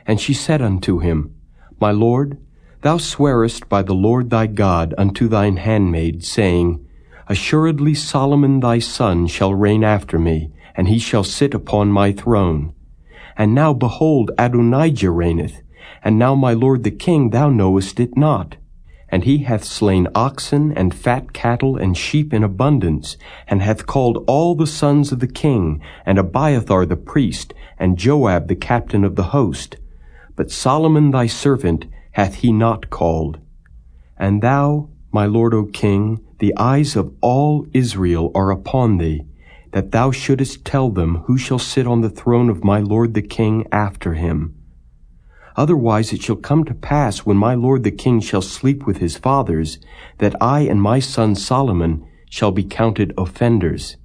And she said unto him, My lord, thou swearest by the Lord thy God unto thine handmaid, saying, Assuredly Solomon thy son shall reign after me, and he shall sit upon my throne. And now behold, Adonijah reigneth, and now my lord the king, thou knowest it not. And he hath slain oxen and fat cattle and sheep in abundance, and hath called all the sons of the king, and Abiathar the priest, and Joab the captain of the host. But Solomon thy servant hath he not called. And thou, my lord, O king, the eyes of all Israel are upon thee, that thou shouldest tell them who shall sit on the throne of my lord the king after him. Otherwise it shall come to pass, when my lord the king shall sleep with his fathers, that I and my son Solomon shall be counted offenders.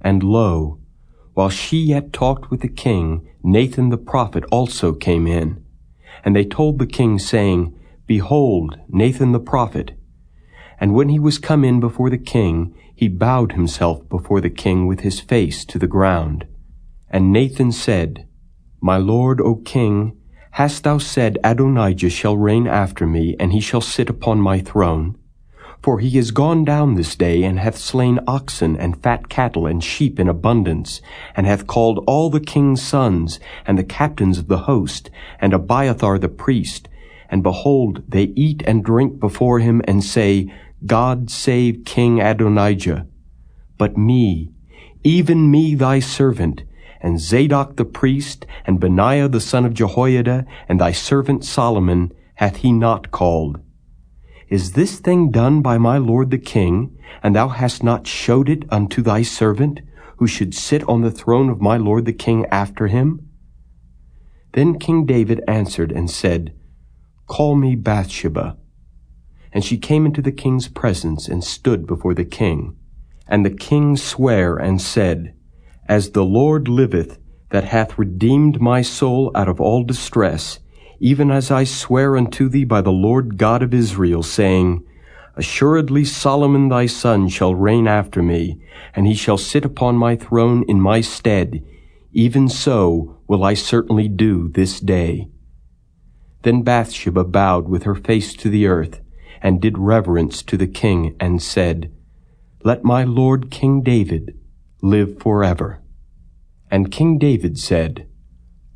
And lo, while she yet talked with the king, Nathan the prophet also came in. And they told the king, saying, Behold, Nathan the prophet. And when he was come in before the king, he bowed himself before the king with his face to the ground. And Nathan said, My lord, O king, hast thou said, Adonijah shall reign after me, and he shall sit upon my throne? For he is gone down this day, and hath slain oxen and fat cattle and sheep in abundance, and hath called all the king's sons, and the captains of the host, and Abiathar the priest. And behold, they eat and drink before him, and say, God save King Adonijah. But me, even me thy servant, and Zadok the priest, and Benaiah the son of Jehoiada, and thy servant Solomon, hath he not called. Is this thing done by my lord the king, and thou hast not showed it unto thy servant, who should sit on the throne of my lord the king after him? Then King David answered and said, Call me Bathsheba. And she came into the king's presence, and stood before the king. And the king sware and said, As the Lord liveth, that hath redeemed my soul out of all distress, even as I swear unto thee by the Lord God of Israel, saying, Assuredly Solomon thy son shall reign after me, and he shall sit upon my throne in my stead, even so will I certainly do this day. Then Bathsheba bowed with her face to the earth, and did reverence to the king, and said, Let my lord King David live forever. And King David said,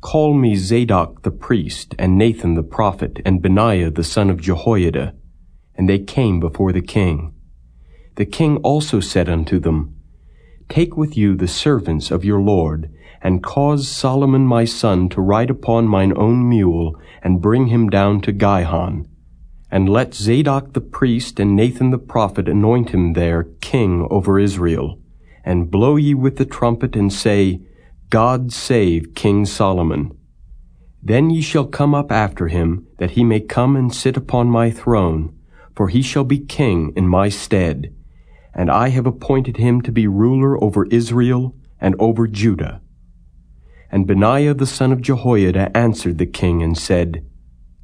Call me Zadok the priest, and Nathan the prophet, and Benaiah the son of Jehoiada. And they came before the king. The king also said unto them, Take with you the servants of your lord, and cause Solomon my son to ride upon mine own mule, and bring him down to Gihon. And let Zadok the priest and Nathan the prophet anoint him there king over Israel. And blow ye with the trumpet, and say, God save King Solomon. Then ye shall come up after him, that he may come and sit upon my throne, for he shall be king in my stead. And I have appointed him to be ruler over Israel and over Judah. And Benaiah the son of Jehoiada answered the king and said,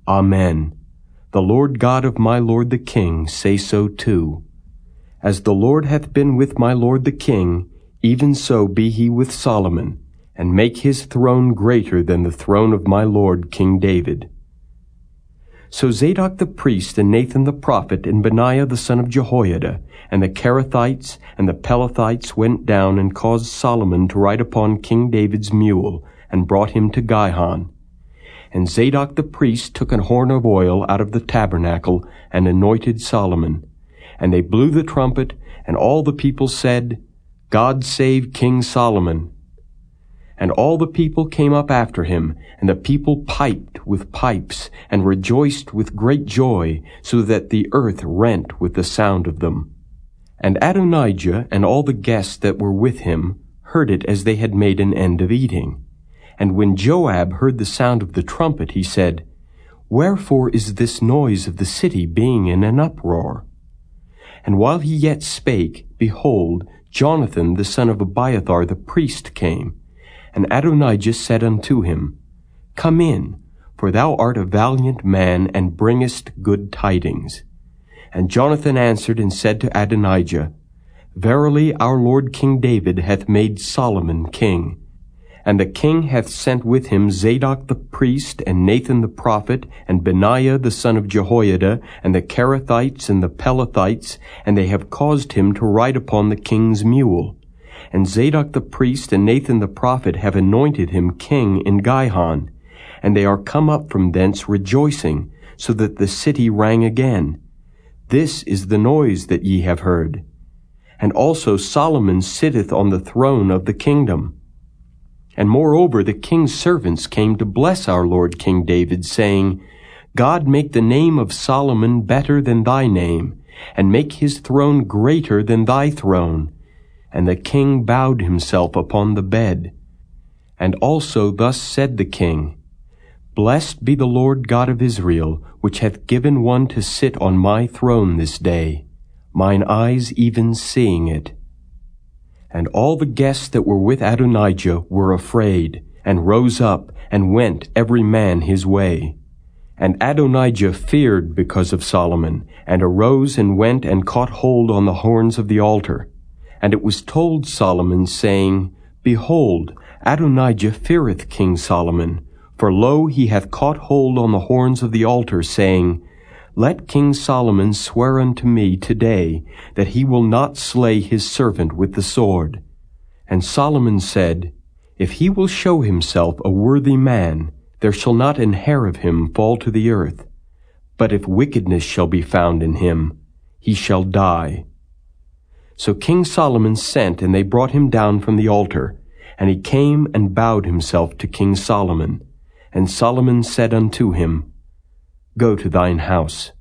Amen. The Lord God of my lord the king say so too. As the Lord hath been with my lord the king, even so be he with Solomon, and make his throne greater than the throne of my lord King David. So Zadok the priest and Nathan the prophet and Benaiah the son of Jehoiada and the Kerethites and the Pelethites went down and caused Solomon to ride upon King David's mule, and brought him to Gihon. And Zadok the priest took an horn of oil out of the tabernacle and anointed Solomon. And they blew the trumpet, and all the people said, God save King Solomon. And all the people came up after him, and the people piped with pipes, and rejoiced with great joy, so that the earth rent with the sound of them. And Adonijah and all the guests that were with him heard it as they had made an end of eating. And when Joab heard the sound of the trumpet, he said, Wherefore is this noise of the city being in an uproar? And while he yet spake, behold, Jonathan the son of Abiathar the priest came. And Adonijah said unto him, Come in, for thou art a valiant man, and bringest good tidings. And Jonathan answered and said to Adonijah, Verily our lord King David hath made Solomon king. And the king hath sent with him Zadok the priest, and Nathan the prophet, and Benaiah the son of Jehoiada, and the Kerethites and the Pelethites, and they have caused him to ride upon the king's mule. And Zadok the priest and Nathan the prophet have anointed him king in Gihon. And they are come up from thence rejoicing, so that the city rang again. This is the noise that ye have heard. And also Solomon sitteth on the throne of the kingdom. And moreover the king's servants came to bless our lord King David, saying, God make the name of Solomon better than thy name, and make his throne greater than thy throne. And the king bowed himself upon the bed. And also thus said the king, Blessed be the Lord God of Israel, which hath given one to sit on my throne this day, mine eyes even seeing it. And all the guests that were with Adonijah were afraid, and rose up, and went every man his way. And Adonijah feared because of Solomon, and arose and went and caught hold on the horns of the altar. And it was told Solomon, saying, Behold, Adonijah feareth King Solomon, for lo, he hath caught hold on the horns of the altar, saying, Let King Solomon swear unto me today that he will not slay his servant with the sword. And Solomon said, If he will show himself a worthy man, there shall not an hair of him fall to the earth. But if wickedness shall be found in him, he shall die. So King Solomon sent, and they brought him down from the altar. And he came and bowed himself to King Solomon. And Solomon said unto him, Go to thine house.